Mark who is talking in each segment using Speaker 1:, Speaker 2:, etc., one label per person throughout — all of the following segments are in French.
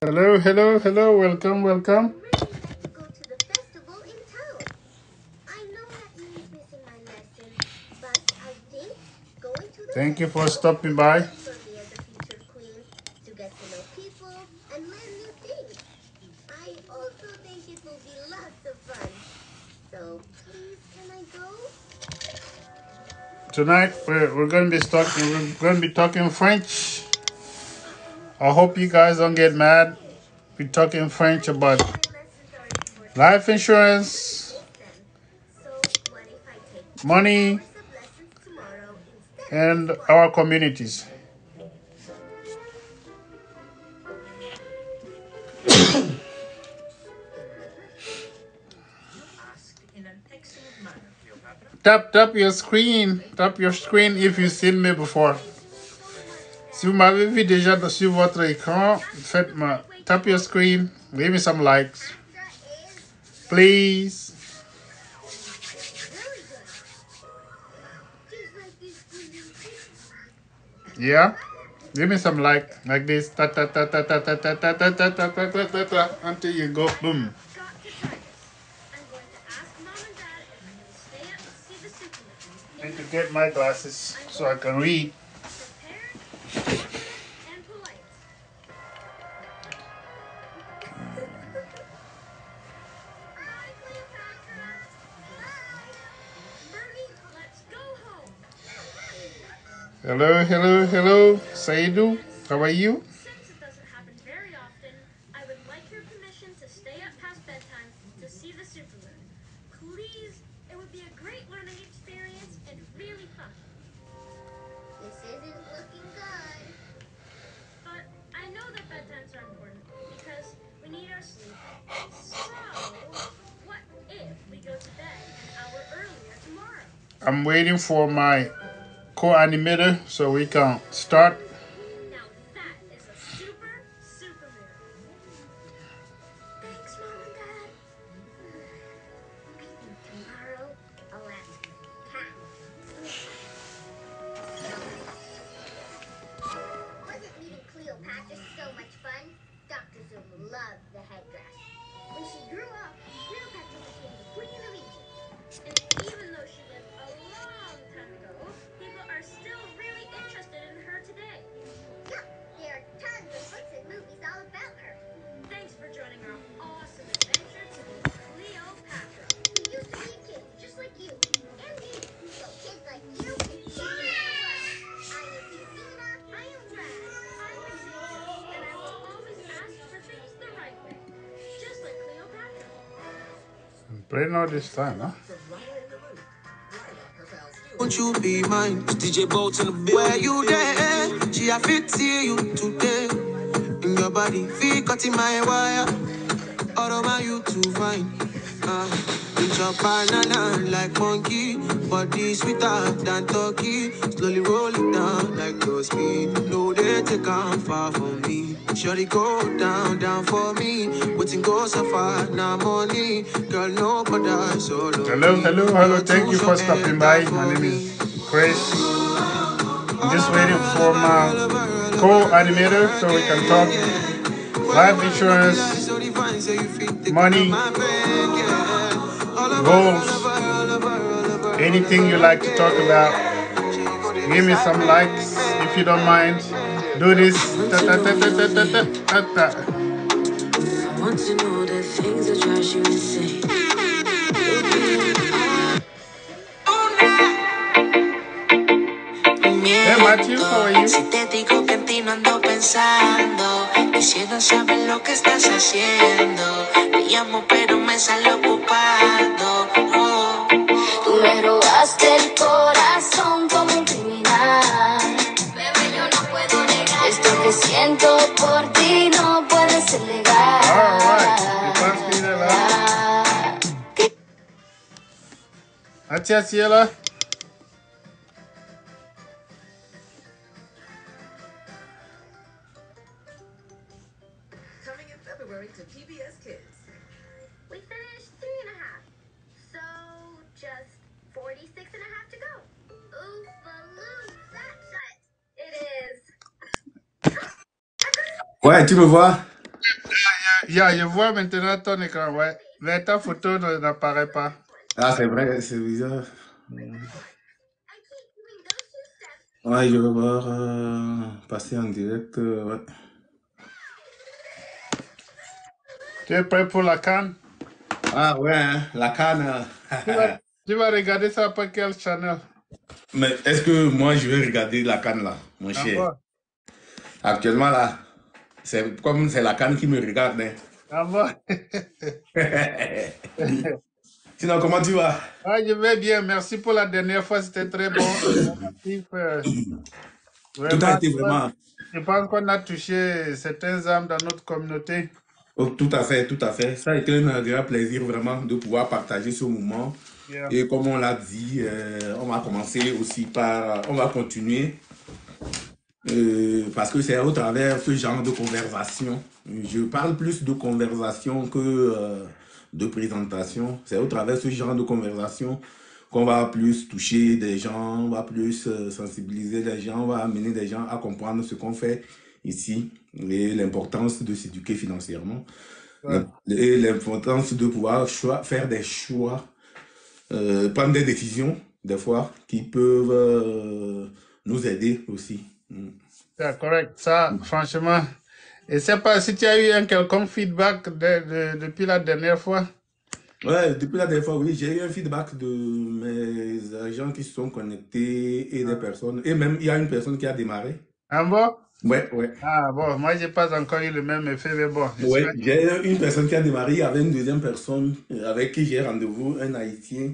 Speaker 1: Hello, hello, hello. Welcome, welcome. Thank you for stopping by. Tonight we're going to be talking. We're going to be talking French. I hope you guys don't get mad. We're talking French about life insurance, money, and our communities. Tap your screen. Tap your screen if you've seen me before. Si vous m'avez vu déjà sur votre écran, faites-moi. Tap your screen. Give me some likes. Please. Yeah? Give me some like this. Ta ta ta ta ta ta ta ta ta ta ta ta ta ta ta until you go boom. I need to get my glasses so I can read. Hello, hello, hello. Saidou, how are you? I'm waiting for my co-animator so we can start. Play now this time, huh?
Speaker 2: Won't you be mine? DJ Bolt in the building. Where you there? She a fit see you today. In your body, feel cut in my wire. All over you to find. Eat your banana like monkey. Body sweeter than turkey. Slowly roll it down like no speed. No, they take on far from me. Shorty go down, down for me. Waiting go so far, now money. Girl, no bother, solo.
Speaker 1: Hello, hello, hello. Thank you for stopping by. My name is Chris. I'm just waiting for my co-animator so we can talk life insurance, money, goals, anything you like to talk about. Give me some likes if you don't mind. Do this. Ta, ta, ta, ta, ta, ta, ta, ta.
Speaker 2: I want to know the things that drive you insane.
Speaker 1: Hey Matthew, how are you?
Speaker 2: Si te digo que en ti no ando pensando, quisiera saber lo que estás haciendo. Te llamo pero me sale ocupado. Oh.
Speaker 3: Tú me robaste el corazón como un criminal. Bebé, yo no puedo negar. Esto que siento por ti no puede ser legal.
Speaker 1: Atia Ciela.
Speaker 4: Coming in February to PBS Kids.
Speaker 5: We finished 3.5. So just 46 and a half to go. Oofaloo, that's it. It is.
Speaker 6: Ouais, tu me vois?
Speaker 1: Je vois maintenant ton écran, ouais. Mais ta photo n'apparaît pas.
Speaker 6: Ah, c'est vrai, c'est bizarre.
Speaker 1: Mm.
Speaker 6: Ouais, je vais voir passer en direct. Ouais.
Speaker 1: Tu es prêt pour la canne?
Speaker 6: Ah ouais, hein, la canne.
Speaker 1: Tu vas, tu vas regarder ça par quel channel?
Speaker 6: Mais est-ce que moi je vais regarder la canne là, mon
Speaker 1: Ah
Speaker 6: cher?
Speaker 1: bon?
Speaker 6: Actuellement là, c'est comme c'est la canne qui me regarde. Hein.
Speaker 1: Ah bon?
Speaker 6: Sinon, comment tu vas?
Speaker 1: Ah, je vais bien. Merci pour la dernière fois. C'était très bon. Informatif,
Speaker 6: Tout a
Speaker 1: vraiment,
Speaker 6: été vraiment.
Speaker 1: je pense qu'on a touché certains âmes dans notre communauté.
Speaker 6: Oh, tout à fait, tout à fait. Ça a été un agréable plaisir vraiment de pouvoir partager ce moment.
Speaker 1: Yeah.
Speaker 6: Et comme on l'a dit, on va commencer aussi par, on va continuer parce que c'est au travers ce genre de conversation. Je parle plus de conversation que de présentation. C'est au travers ce genre de conversation qu'on va plus toucher des gens, on va plus sensibiliser les gens, on va amener des gens à comprendre ce qu'on fait ici et l'importance de s'éduquer financièrement
Speaker 1: Ouais.
Speaker 6: et l'importance de pouvoir faire des choix, prendre des décisions des fois qui peuvent nous aider aussi.
Speaker 1: C'est correct. Ça, franchement. Et c'est pas si tu as eu un quelconque feedback depuis la dernière fois.
Speaker 6: Ouais, depuis la dernière fois, oui, j'ai eu un feedback de mes agents qui se sont connectés et des personnes. Et même, il y a une personne qui a démarré.
Speaker 1: Ah bon?
Speaker 6: Ouais, ouais.
Speaker 1: Ah bon, moi, j'ai pas encore eu le même effet, mais bon,
Speaker 6: Ouais,
Speaker 1: j'espère.
Speaker 6: j'ai une personne qui a démarré, il y avait une deuxième personne avec qui j'ai rendez-vous, un Haïtien,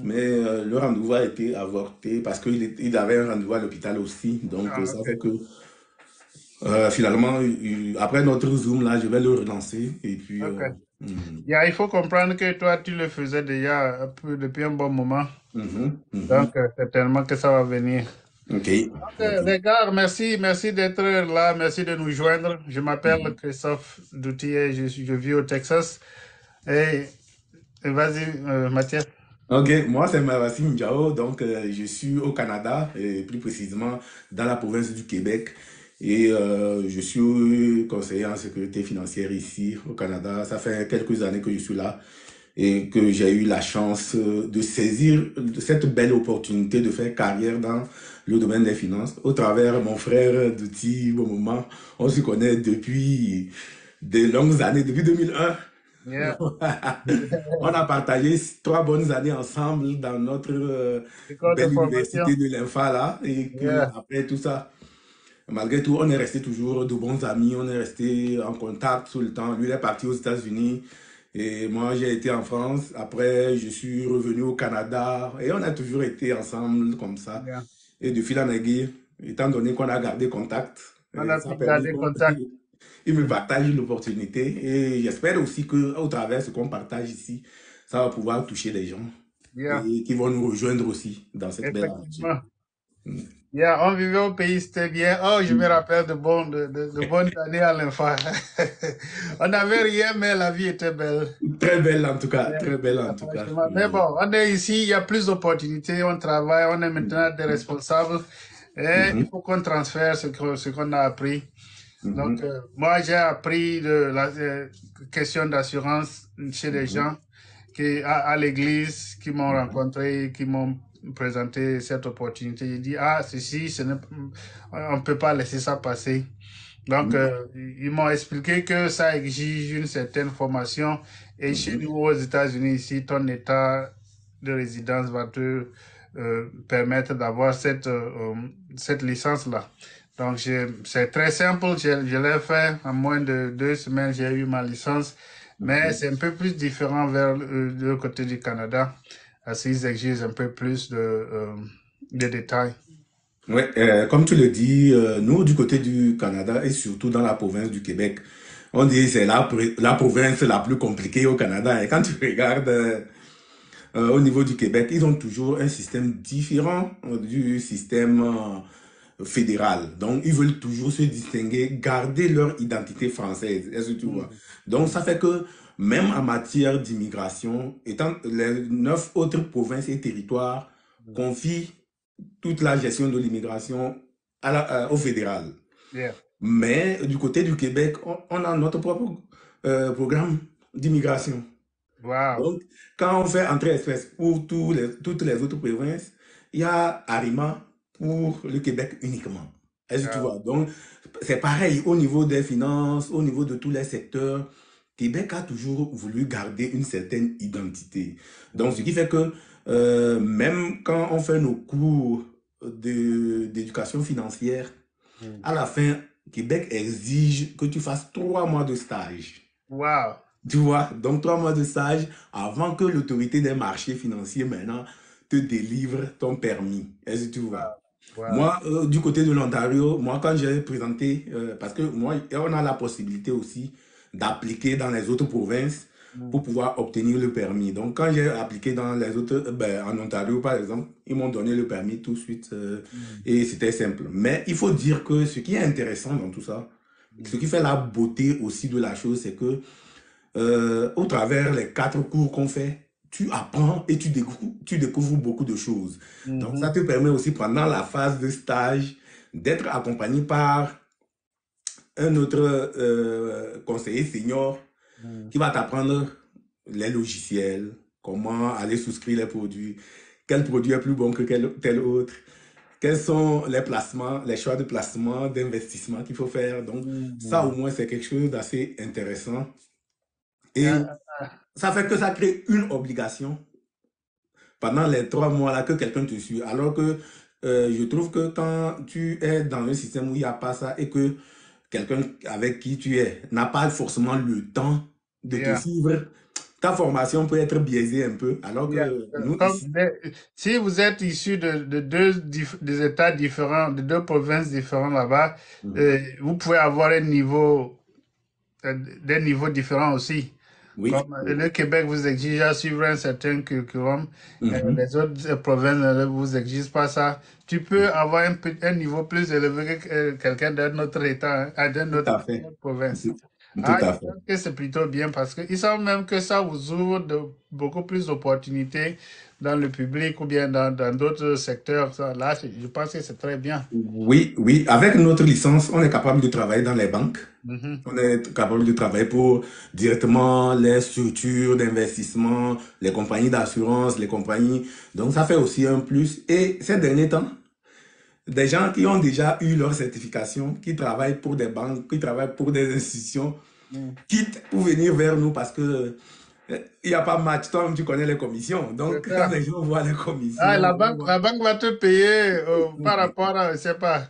Speaker 6: mais le rendez-vous a été avorté parce qu'il avait un rendez-vous à l'hôpital aussi. Donc,
Speaker 1: Ah,
Speaker 6: ça
Speaker 1: ok.
Speaker 6: fait que finalement, après notre Zoom, là, je vais le relancer. Et puis,
Speaker 1: Ok. Il faut comprendre que toi, tu le faisais déjà un peu depuis un bon moment. Donc, certainement que ça va venir.
Speaker 6: Ok.
Speaker 1: Les gars, merci d'être là, merci de nous joindre. Je m'appelle Christophe Doutier, je vis au Texas. Et vas-y, Mathieu.
Speaker 6: Ok, moi c'est Mavassim Diao, donc je suis au Canada, et plus précisément dans la province du Québec. Et je suis conseiller en sécurité financière ici au Canada. Ça fait quelques années que je suis là et que j'ai eu la chance de saisir cette belle opportunité de faire carrière dans le domaine des finances. Au travers mon frère Douti, au moment, on se connaît depuis de longues années, depuis 2001.
Speaker 1: Yeah.
Speaker 6: On a partagé 3 bonnes années ensemble dans notre
Speaker 1: École de
Speaker 6: belle
Speaker 1: formation.
Speaker 6: université de l'INFA là. Et que
Speaker 1: Yeah.
Speaker 6: après tout ça, malgré tout, on est resté toujours de bons amis. On est resté en contact tout le temps. Lui, il est parti aux États-Unis. Et moi, j'ai été en France. Après, je suis revenu au Canada. Et on a toujours été ensemble comme ça.
Speaker 1: Yeah.
Speaker 6: Et de fil en aiguille, étant donné qu'on a gardé contact,
Speaker 1: On a
Speaker 6: ça a
Speaker 1: pu
Speaker 6: permis
Speaker 1: garder
Speaker 6: qu'on
Speaker 1: contact.
Speaker 6: il me partage l'opportunité et j'espère aussi qu'au travers de ce qu'on partage ici, ça va pouvoir toucher les gens
Speaker 1: Yeah.
Speaker 6: et qui vont nous rejoindre aussi dans cette belle aventure.
Speaker 1: Effectivement. Yeah, on vivait au pays, c'était bien. Oh, je me rappelle de bonnes années à l'enfant. On n'avait rien, mais la vie était belle.
Speaker 6: Très belle en tout cas,
Speaker 1: Yeah.
Speaker 6: très belle en tout cas.
Speaker 1: Franchement. Mais bon, on est ici, il y a plus d'opportunités, on travaille, on est maintenant des responsables. Et il faut qu'on transfère ce qu'on a appris. Donc, moi, j'ai appris de la question d'assurance chez des gens à l'église qui m'ont rencontré, qui m'ont présenté cette opportunité. J'ai dit, ah, ceci, on ne peut pas laisser ça passer. Donc, ils m'ont expliqué que ça exige une certaine formation. Et chez nous, aux États-Unis, ici, ton état de résidence va te permettre d'avoir cette licence-là. Donc, c'est très simple. Je l'ai fait en moins de 2 semaines. J'ai eu ma licence. Mais c'est un peu plus différent vers le côté du Canada. Parce qu'ils exigent un peu plus de détails.
Speaker 6: Oui, comme tu le dis, nous du côté du Canada et surtout dans la province du Québec, on dit que c'est la province la plus compliquée au Canada. Et quand tu regardes au niveau du Québec, ils ont toujours un système différent du système fédéral. Donc, ils veulent toujours se distinguer, garder leur identité française. Est-ce que tu vois? Donc, ça fait que même en matière d'immigration, étant les 9 autres provinces et territoires confient toute la gestion de l'immigration au fédéral.
Speaker 1: Yeah.
Speaker 6: Mais du côté du Québec, on a notre propre programme d'immigration.
Speaker 1: Wow.
Speaker 6: Donc, quand on fait entrée express pour toutes les autres provinces, il y a Arima pour le Québec uniquement. Est-ce que tu vois? Donc, c'est pareil au niveau des finances, au niveau de tous les secteurs. Québec a toujours voulu garder une certaine identité. Donc, ce qui fait que même quand on fait nos cours d'éducation financière, à la fin, Québec exige que tu fasses 3 mois de stage.
Speaker 1: Wow.
Speaker 6: Tu vois, donc 3 mois de stage avant que l'autorité des marchés financiers maintenant te délivre ton permis. Est-ce que tu vois?
Speaker 1: Wow.
Speaker 6: Moi, du côté de l'Ontario, moi quand j'ai présenté, parce que moi, on a la possibilité aussi d'appliquer dans les autres provinces pour pouvoir obtenir le permis. Donc quand j'ai appliqué dans les autres, en Ontario par exemple, ils m'ont donné le permis tout de suite et c'était simple. Mais il faut dire que ce qui est intéressant dans tout ça, ce qui fait la beauté aussi de la chose, c'est que au travers les 4 cours qu'on fait, tu apprends et tu découvres beaucoup de choses. Donc, ça te permet aussi pendant la phase de stage d'être accompagné par un autre conseiller senior qui va t'apprendre les logiciels, comment aller souscrire les produits, quel produit est plus bon que tel autre, quels sont les placements, les choix de placement, d'investissement qu'il faut faire. Donc, ça au moins, c'est quelque chose d'assez intéressant. Et ça fait que ça crée une obligation pendant les 3 mois là que quelqu'un te suit. Alors que je trouve que quand tu es dans un système où il n'y a pas ça et que quelqu'un avec qui tu es n'a pas forcément le temps de te suivre, ta formation peut être biaisée un peu. Alors que nous, ici,
Speaker 1: si vous êtes issu de des États différents, de 2 provinces différentes là-bas, vous pouvez avoir un niveau, des niveaux différents aussi.
Speaker 6: oui,
Speaker 1: Comme le Québec vous exige à suivre un certain curriculum, les autres provinces ne vous exigent pas ça. Tu peux avoir un niveau plus élevé que quelqu'un d'un autre État, d'une autre province.
Speaker 6: Tout à fait.
Speaker 1: Je pense que c'est plutôt bien parce qu'ils savent même que ça vous ouvre beaucoup plus d'opportunités dans le public ou bien dans d'autres secteurs. Là, je pense que c'est très bien.
Speaker 6: Oui, oui. Avec notre licence, on est capable de travailler dans les banques. On est capable de travailler pour directement les structures d'investissement, les compagnies d'assurance, les compagnies. Donc, ça fait aussi un plus. Et ces derniers temps, des gens qui ont déjà eu leur certification, qui travaillent pour des banques, qui travaillent pour des institutions, quittent pour venir vers nous parce que il n'y a pas match. Toi, tu connais les commissions. Donc, quand les gens voient les commissions...
Speaker 1: la banque va te payer par rapport à, je sais pas...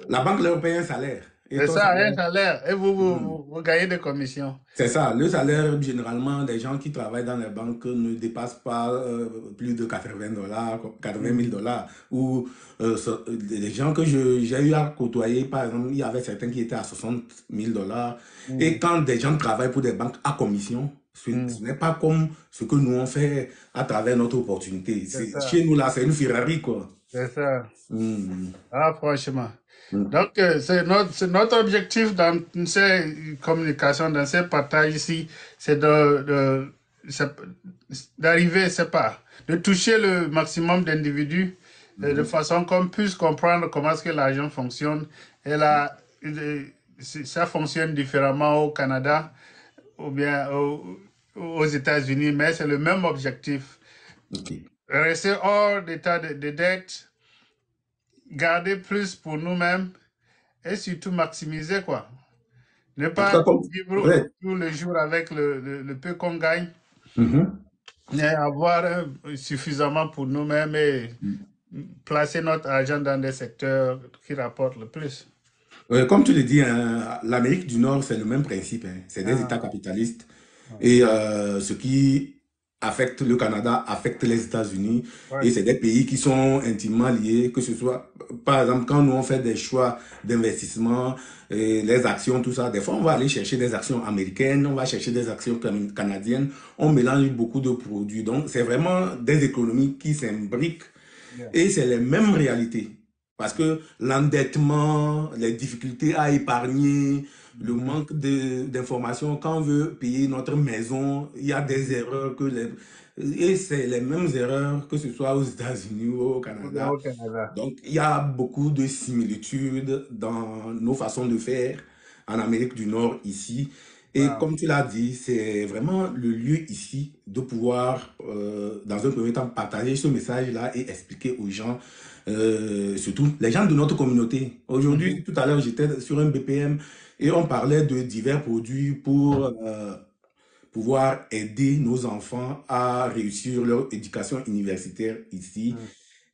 Speaker 6: La banque leur paye un salaire.
Speaker 1: C'est ça, un salaire. Et vous gagnez des commissions. C'est
Speaker 6: ça. Le salaire, généralement, des gens qui travaillent dans les banques ne dépasse pas plus de $80, 80 000 $. Ou des gens que j'ai eu à côtoyer, par exemple, il y avait certains qui étaient à 60 000 $. Et quand des gens travaillent pour des banques à commission, ce n'est pas comme ce que nous on fait à travers notre opportunité. Chez nous, là, c'est une Ferrari, quoi.
Speaker 1: C'est ça. Ah, franchement. Donc, c'est notre objectif dans ces communications, dans ces partages ici, c'est d'arriver, c'est pas, de toucher le maximum d'individus de façon qu'on puisse comprendre comment est-ce que l'argent fonctionne. Et là, ça fonctionne différemment au Canada ou bien aux États-Unis, mais c'est le même objectif. Rester hors d'état de dette, garder plus pour nous-mêmes et surtout maximiser, quoi. Ne pas vivre tous les jours avec le peu qu'on gagne, mais avoir suffisamment pour nous-mêmes et placer notre argent dans des secteurs qui rapportent le plus.
Speaker 6: Comme tu le dis, hein, l'Amérique du Nord, c'est le même principe. Hein. C'est des États capitalistes. Et ce qui affecte le Canada, affecte les États-Unis. Et c'est des pays qui sont intimement liés, que ce soit, par exemple, quand nous on fait des choix d'investissement, les actions, tout ça, des fois on va aller chercher des actions américaines, on va chercher des actions canadiennes, on mélange beaucoup de produits. Donc c'est vraiment des économies qui s'imbriquent et c'est les mêmes réalités. Parce que l'endettement, les difficultés à épargner, le manque d'informations, quand on veut payer notre maison, il y a des erreurs et c'est les mêmes erreurs que ce soit aux États-Unis ou au Canada. Donc, il y a beaucoup de similitudes dans nos façons de faire en Amérique du Nord ici. Et
Speaker 1: Wow.
Speaker 6: comme tu l'as dit, c'est vraiment le lieu ici de pouvoir, dans un premier temps, partager ce message-là et expliquer aux gens, surtout les gens de notre communauté. Aujourd'hui,
Speaker 1: Mhm.
Speaker 6: tout à l'heure, j'étais sur un BPM et on parlait de divers produits pour pouvoir aider nos enfants à réussir leur éducation universitaire ici.
Speaker 1: Mm.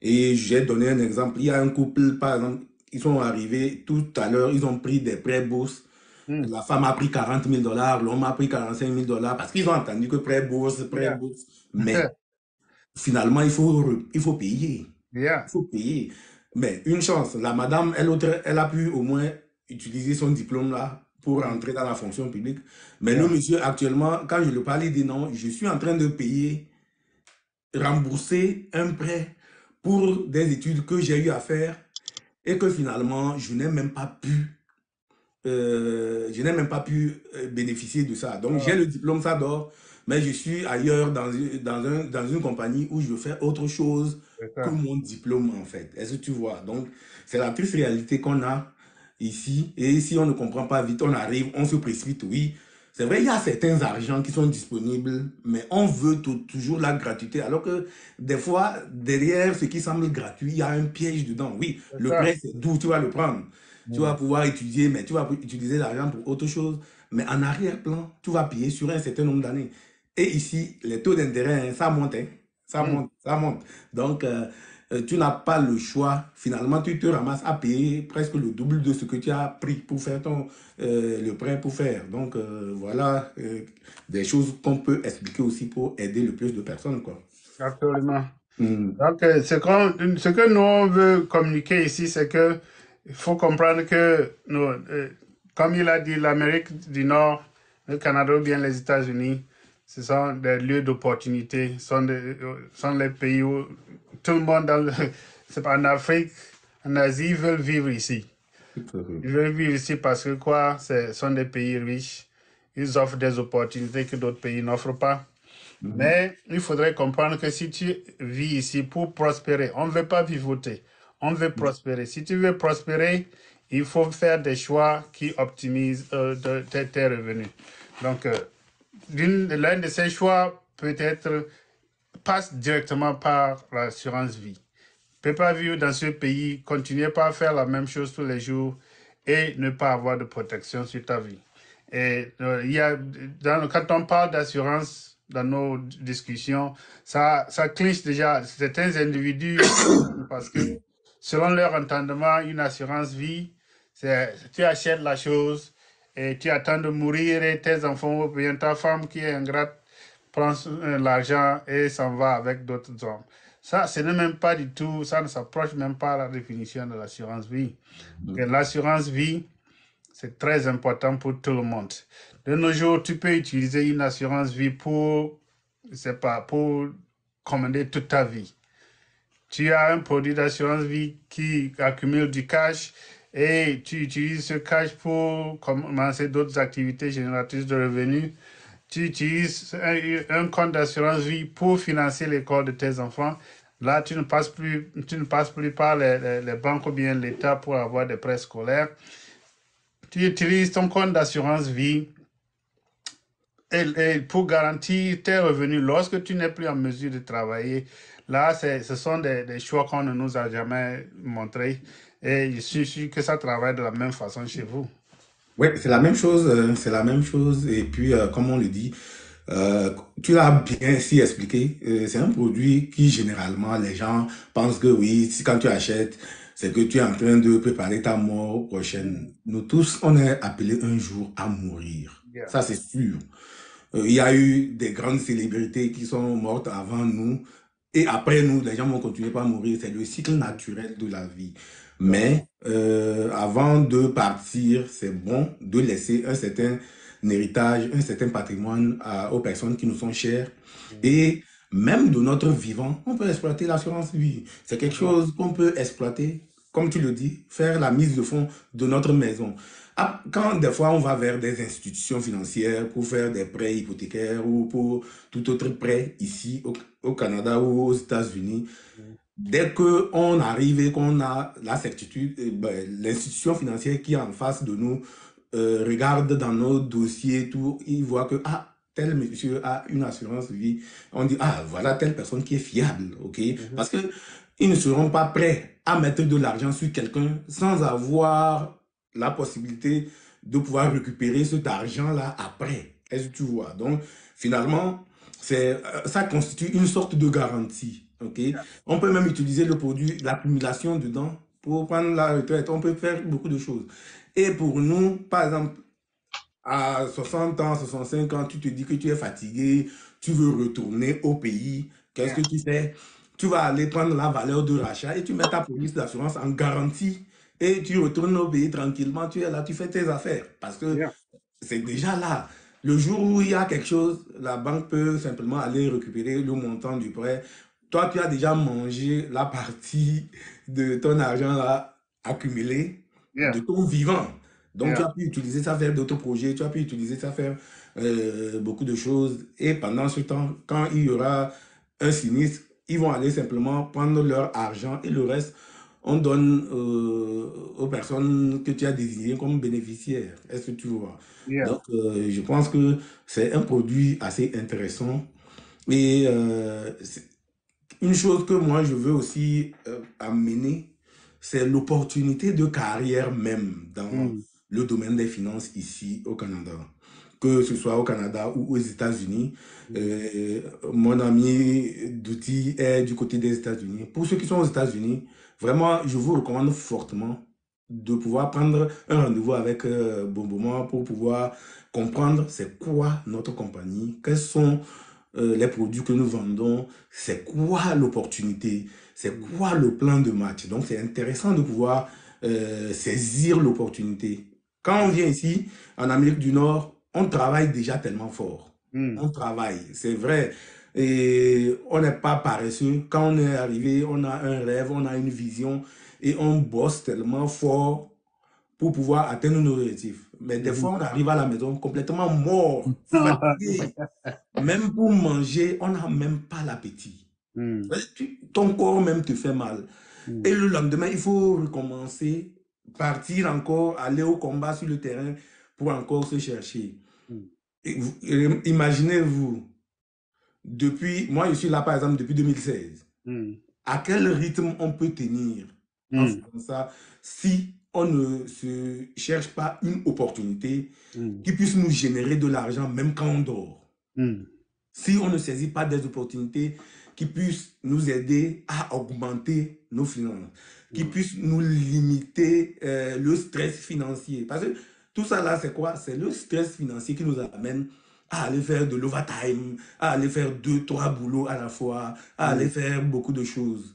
Speaker 6: Et j'ai donné un exemple. Il y a un couple, par exemple, ils sont arrivés tout à l'heure, ils ont pris des prêts bourses.
Speaker 1: Mm.
Speaker 6: La femme a pris 40 000 dollars, l'homme a pris 45 000 dollars parce qu'ils ont entendu que prêt bourse, prêt
Speaker 1: Yeah.
Speaker 6: bourse. Mais finalement, il faut payer.
Speaker 1: Yeah.
Speaker 6: Il faut payer. Mais une chance, la madame, elle, autre, elle a pu au moins utiliser son diplôme là pour
Speaker 1: Mm.
Speaker 6: entrer dans la fonction publique. Mais le
Speaker 1: Yeah.
Speaker 6: monsieur, actuellement, quand je le parle, il dit non, je suis en train de payer, rembourser un prêt pour des études que j'ai eu à faire et que finalement, je n'ai même pas pu bénéficier de ça. Donc, j'ai
Speaker 1: Oh,
Speaker 6: le diplôme, ça dort, mais je suis ailleurs dans une compagnie où je fais autre chose
Speaker 1: c'est
Speaker 6: que
Speaker 1: ça.
Speaker 6: mon diplôme, en fait. Est-ce que tu vois? Donc, c'est la triste réalité qu'on a ici. Et si on ne comprend pas vite, on arrive, on se précipite, oui. C'est vrai, il y a certains argents qui sont disponibles, mais on veut toujours la gratuité, alors que des fois, derrière ce qui semble gratuit, il y a un piège dedans. Oui,
Speaker 1: C'est
Speaker 6: le
Speaker 1: ça.
Speaker 6: prêt, c'est d'où tu vas le prendre. Tu vas
Speaker 1: Mm.
Speaker 6: pouvoir étudier, mais tu vas utiliser l'argent pour autre chose. Mais en arrière-plan, tu vas payer sur un certain nombre d'années. Et ici, les taux d'intérêt, hein, ça monte, hein. Ça
Speaker 1: Mm.
Speaker 6: monte, ça monte. Donc, tu n'as pas le choix. Finalement, tu te ramasses à payer presque le double de ce que tu as pris pour faire le prêt pour faire. Donc, voilà des choses qu'on peut expliquer aussi pour aider le plus de personnes, quoi.
Speaker 1: Absolument.
Speaker 6: Mm.
Speaker 1: Donc, ce que nous, on veut communiquer ici, c'est que il faut comprendre que, comme il a dit, l'Amérique du Nord, le Canada ou bien les États-Unis, ce sont des lieux d'opportunité, sont les pays où tout le monde, c'est pas en Afrique, en Asie, veulent vivre ici.
Speaker 6: Tout à fait.
Speaker 1: Ils veulent vivre ici parce que quoi, ce sont des pays riches. Ils offrent des opportunités que d'autres pays n'offrent pas.
Speaker 6: Mhm.
Speaker 1: Mais il faudrait comprendre que si tu vis ici pour prospérer, on ne veut pas vivoter, on veut prospérer. Si tu veux prospérer, il faut faire des choix qui optimisent tes revenus. Donc, l'un de ces choix peut-être passe directement par l'assurance vie. Tu ne peux pas vivre dans ce pays, continuer pas à faire la même chose tous les jours et ne pas avoir de protection sur ta vie. Et quand on parle d'assurance dans nos discussions, ça clinche déjà certains individus parce que selon leur entendement, une assurance vie, c'est tu achètes la chose et tu attends de mourir et tes enfants ou bien ta femme qui est ingrate prend l'argent et s'en va avec d'autres hommes. Ça, ce n'est même pas du tout, ça ne s'approche même pas à la définition de l'assurance vie. L'assurance vie, c'est très important pour tout le monde. De nos jours, tu peux utiliser une assurance vie pour, je sais pas, pour commander toute ta vie. Tu as un produit d'assurance vie qui accumule du cash et tu utilises ce cash pour commencer d'autres activités génératrices de revenus. Tu utilises un compte d'assurance vie pour financer l'école de tes enfants. Là, tu ne passes plus par les banques ou bien l'État pour avoir des prêts scolaires. Tu utilises ton compte d'assurance vie et pour garantir tes revenus lorsque tu n'es plus en mesure de travailler. Là, ce sont des choix qu'on ne nous a jamais montrés. Et je suis sûr que ça travaille de la même façon chez vous.
Speaker 6: Oui, c'est la même chose, c'est la même chose. Et puis, comme on le dit, tu l'as bien si expliqué. C'est un produit qui, généralement, les gens pensent que oui, si quand tu achètes, c'est que tu es en train de préparer ta mort prochaine. Nous tous, on est appelés un jour à mourir.
Speaker 1: Yeah.
Speaker 6: Ça, c'est sûr. Il y a eu des grandes célébrités qui sont mortes avant nous. Et après nous, les gens vont continuer pas à mourir. C'est le cycle naturel de la vie. Mais avant de partir, c'est bon de laisser un certain héritage, un certain patrimoine aux personnes qui nous sont chères. Et même de notre vivant, on peut exploiter l'assurance vie. C'est quelque chose qu'on peut exploiter, comme tu le dis, faire la mise de fonds de notre maison. Quand des fois on va vers des institutions financières pour faire des prêts hypothécaires ou pour tout autre prêt ici au Canada ou aux États-Unis, dès qu'on arrive et qu'on a la certitude, l'institution financière qui est en face de nous regardent dans nos dossiers, et tout, ils voient que, ah, tel monsieur a une assurance vie. On dit, ah, voilà telle personne qui est fiable, ok? Parce que ils ne seront pas prêts à mettre de l'argent sur quelqu'un sans avoir la possibilité de pouvoir récupérer cet argent-là après. Est-ce que tu vois? Donc, finalement, ça constitue une sorte de garantie, ok? On peut même utiliser le produit, l'accumulation dedans pour prendre la retraite. On peut faire beaucoup de choses. Et pour nous, par exemple, à 60 ans, 65 ans, tu te dis que tu es fatigué, tu veux retourner au pays. Qu'est-ce que tu fais? Tu vas aller prendre la valeur de rachat et tu mets ta police d'assurance en garantie et tu retournes au pays tranquillement. Tu es là, tu fais tes affaires parce que c'est déjà là. Le jour où il y a quelque chose, la banque peut simplement aller récupérer le montant du prêt. Toi, tu as déjà mangé la partie de ton argent là accumulé de ton vivant. Donc, tu as pu utiliser ça faire d'autres projets, tu as pu utiliser ça faire beaucoup de choses. Et pendant ce temps, quand il y aura un sinistre, ils vont aller simplement prendre leur argent et le reste, on donne aux personnes que tu as désignées comme bénéficiaires. Est-ce que tu vois? Donc, je pense que c'est un produit assez intéressant. Et une chose que moi, je veux aussi amener, c'est l'opportunité de carrière même dans le domaine des finances ici au Canada. Que ce soit au Canada ou aux États-Unis. Mon ami Douti est du côté des États-Unis. Pour ceux qui sont aux États-Unis, vraiment, je vous recommande fortement de pouvoir prendre un rendez-vous avec Bonboma pour pouvoir comprendre c'est quoi notre compagnie, quels sont les produits que nous vendons, c'est quoi l'opportunité, c'est quoi le plan de match. Donc, c'est intéressant de pouvoir saisir l'opportunité. Quand on vient ici, en Amérique du Nord, on travaille déjà tellement fort. On travaille, c'est vrai. Et on n'est pas paresseux. Quand on est arrivé, on a un rêve, on a une vision et on bosse tellement fort pour pouvoir atteindre nos objectifs. Mais des fois, on arrive à la maison complètement mort, fatigué. Même pour manger, on n'a même pas l'appétit. Ton corps même te fait mal. Et le lendemain, il faut recommencer, partir encore, aller au combat sur le terrain pour encore se chercher. Imaginez-vous, moi je suis là par exemple depuis 2016, à quel rythme on peut tenir en faisant ça si on ne se cherche pas une opportunité qui puisse nous générer de l'argent même quand on dort. Si on ne saisit pas des opportunités qui puissent nous aider à augmenter nos finances, qui puissent nous limiter le stress financier. Parce que tout ça là, c'est quoi? C'est le stress financier qui nous amène à aller faire de l'overtime, à aller faire 2, 3 boulots à la fois, à aller faire beaucoup de choses.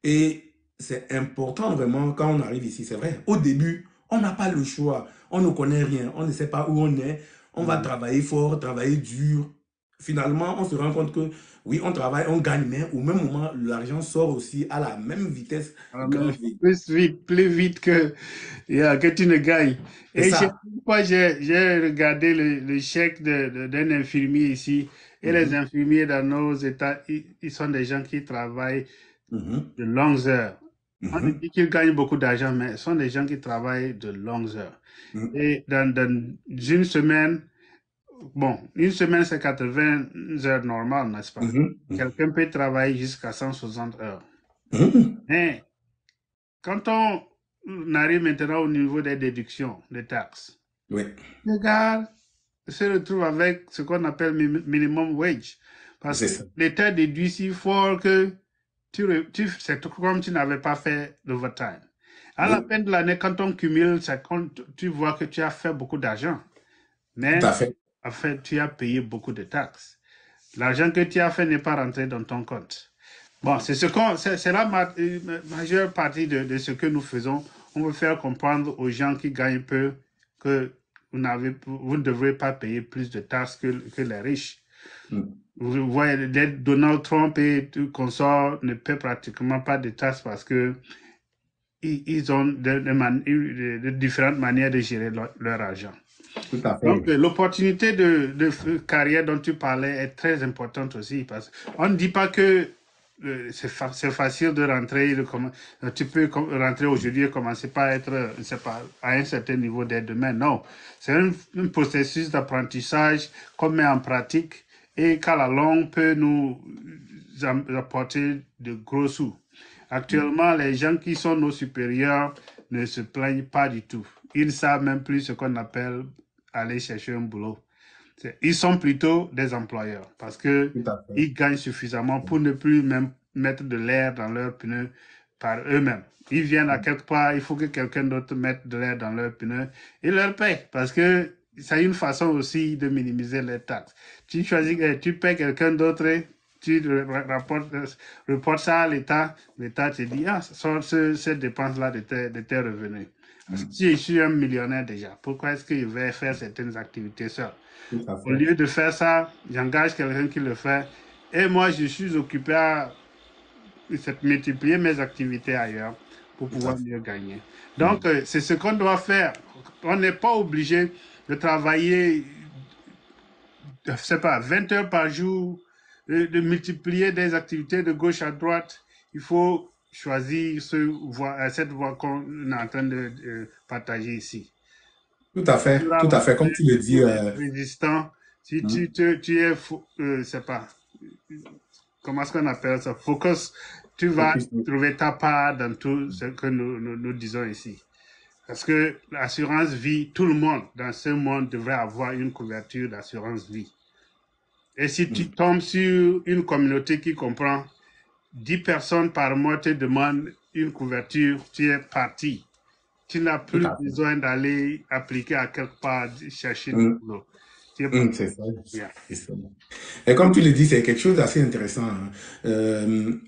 Speaker 6: Et c'est important vraiment quand on arrive ici, c'est vrai. Au début, on n'a pas le choix. On ne connaît rien, on ne sait pas où on est. On va travailler fort, travailler dur. Finalement, on se rend compte que oui, on travaille, on gagne, mais au même moment, l'argent sort aussi à la même vitesse.
Speaker 1: Plus vite que tu ne gagnes. Et j'ai regardé le chèque d'un infirmier ici. Et les infirmiers dans nos États, ils sont des gens qui travaillent de longues heures. On dit qu'ils gagnent beaucoup d'argent, mais ce sont des gens qui travaillent de longues heures. Et dans une semaine, une semaine, c'est 80 heures normales, n'est-ce pas? Quelqu'un peut travailler jusqu'à 160 heures. Mais quand on arrive maintenant au niveau des déductions, des taxes, le gars se retrouve avec ce qu'on appelle minimum wage. Parce que l'État déduit si fort que c'est comme tu n'avais pas fait l'overtime. À la fin de l'année, quand on cumule, tu vois que tu as fait beaucoup d'argent. Mais en fait, tu as payé beaucoup de taxes. L'argent que tu as fait n'est pas rentré dans ton compte. Bon, c'est la majeure partie de ce que nous faisons. On veut faire comprendre aux gens qui gagnent peu que vous ne devrez pas payer plus de taxes que les riches. Vous voyez, Donald Trump et tout consorts ne paient pratiquement pas de taxes parce que ils ont de différentes manières de gérer leur argent. Donc, l'opportunité de carrière dont tu parlais est très importante aussi parce qu'on ne dit pas que c'est facile de rentrer. Tu peux rentrer aujourd'hui et commencer par être, je sais pas, à un certain niveau dès demain. Non, c'est un processus d'apprentissage qu'on met en pratique et qu'à la longue peut nous apporter de gros sous. Actuellement, les gens qui sont nos supérieurs ne se plaignent pas du tout. Ils ne savent même plus ce qu'on appelle aller chercher un boulot. Ils sont plutôt des employeurs parce
Speaker 6: Tout à fait.
Speaker 1: qu'ils gagnent suffisamment pour ne plus même mettre de l'air dans leurs pneus par eux-mêmes. Ils viennent à quelque part, il faut que quelqu'un d'autre mette de l'air dans leurs pneus et leur paye parce que c'est une façon aussi de minimiser les taxes. Tu choisis, tu payes quelqu'un d'autre, tu reportes ça à l'État, l'État te dit, ah, sort cette dépense-là de tes revenus. Si je suis un millionnaire déjà, pourquoi est-ce que je vais faire certaines activités seul?
Speaker 6: Tout à
Speaker 1: Au
Speaker 6: fait.
Speaker 1: lieu de faire ça, j'engage quelqu'un qui le fait. Et moi, je suis occupé à multiplier mes activités ailleurs pour pouvoir mieux gagner. Donc, c'est ce qu'on doit faire. On n'est pas obligé de travailler, je ne sais pas, 20 heures par jour, de multiplier des activités de gauche à droite. Il faut choisir cette voie qu'on est en train de partager ici.
Speaker 6: Tout à fait. Tout à fait. Comme tu le dis,
Speaker 1: Résistant, si tu es, c'est pas, comment est-ce qu'on appelle ça, focus, tu vas trouver ta part dans tout ce que nous disons ici. Parce que l'assurance vie, tout le monde dans ce monde devrait avoir une couverture d'assurance vie. Et si tu tombes sur une communauté qui comprend 10 personnes par mois te demandent une couverture, tu es parti. Tu n'as plus besoin d'aller appliquer à quelque part, chercher du boulot.
Speaker 6: C'est ça. Yeah. Ça. Et comme tu le dis, c'est quelque chose d'assez intéressant. Hein.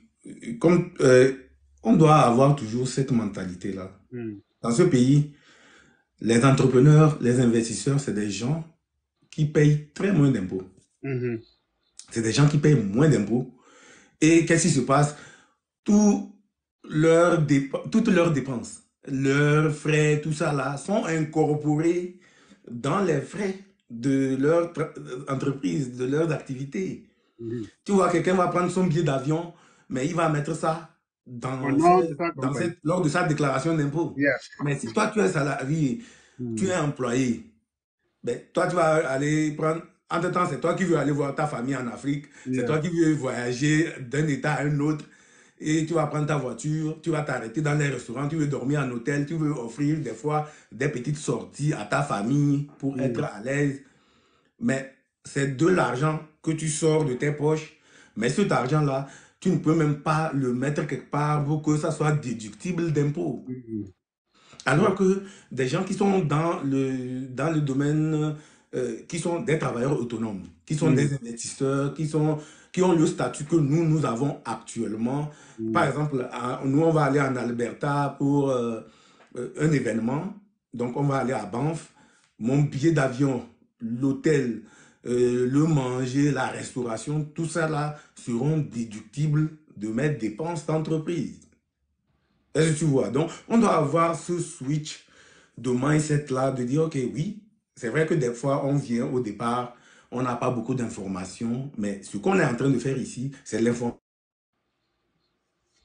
Speaker 6: On doit avoir toujours cette mentalité-là. Dans ce pays, les entrepreneurs, les investisseurs, c'est des gens qui payent très moins d'impôts. C'est des gens qui payent moins d'impôts. Et qu'est-ce qui se passe? Toutes leurs dépenses, leurs frais, tout ça là, sont incorporés dans les frais de leur entreprise, de leurs activités. Tu vois, quelqu'un va prendre son billet d'avion, mais il va mettre ça lors de sa déclaration d'impôt. Mais si toi, tu es salarié, tu es employé, ben, toi, tu vas aller prendre... Entre-temps, c'est toi qui veux aller voir ta famille en Afrique, c'est toi qui veux voyager d'un état à un autre, et tu vas prendre ta voiture, tu vas t'arrêter dans les restaurants, tu veux dormir en hôtel, tu veux offrir des fois des petites sorties à ta famille pour être à l'aise. Mais c'est de l'argent que tu sors de tes poches, mais cet argent-là, tu ne peux même pas le mettre quelque part pour que ça soit déductible d'impôts. Alors que des gens qui sont dans le domaine, qui sont des travailleurs autonomes, qui sont des investisseurs, qui ont le statut que nous avons actuellement. Par exemple, nous, on va aller en Alberta pour un événement. Donc, on va aller à Banff. Mon billet d'avion, l'hôtel, le manger, la restauration, tout ça là seront déductibles de mes dépenses d'entreprise. Est-ce que tu vois? Donc, on doit avoir ce switch de mindset là, de dire, ok, oui, c'est vrai que des fois, on vient au départ, on n'a pas beaucoup d'informations, mais ce qu'on est en train de faire ici, c'est l'information.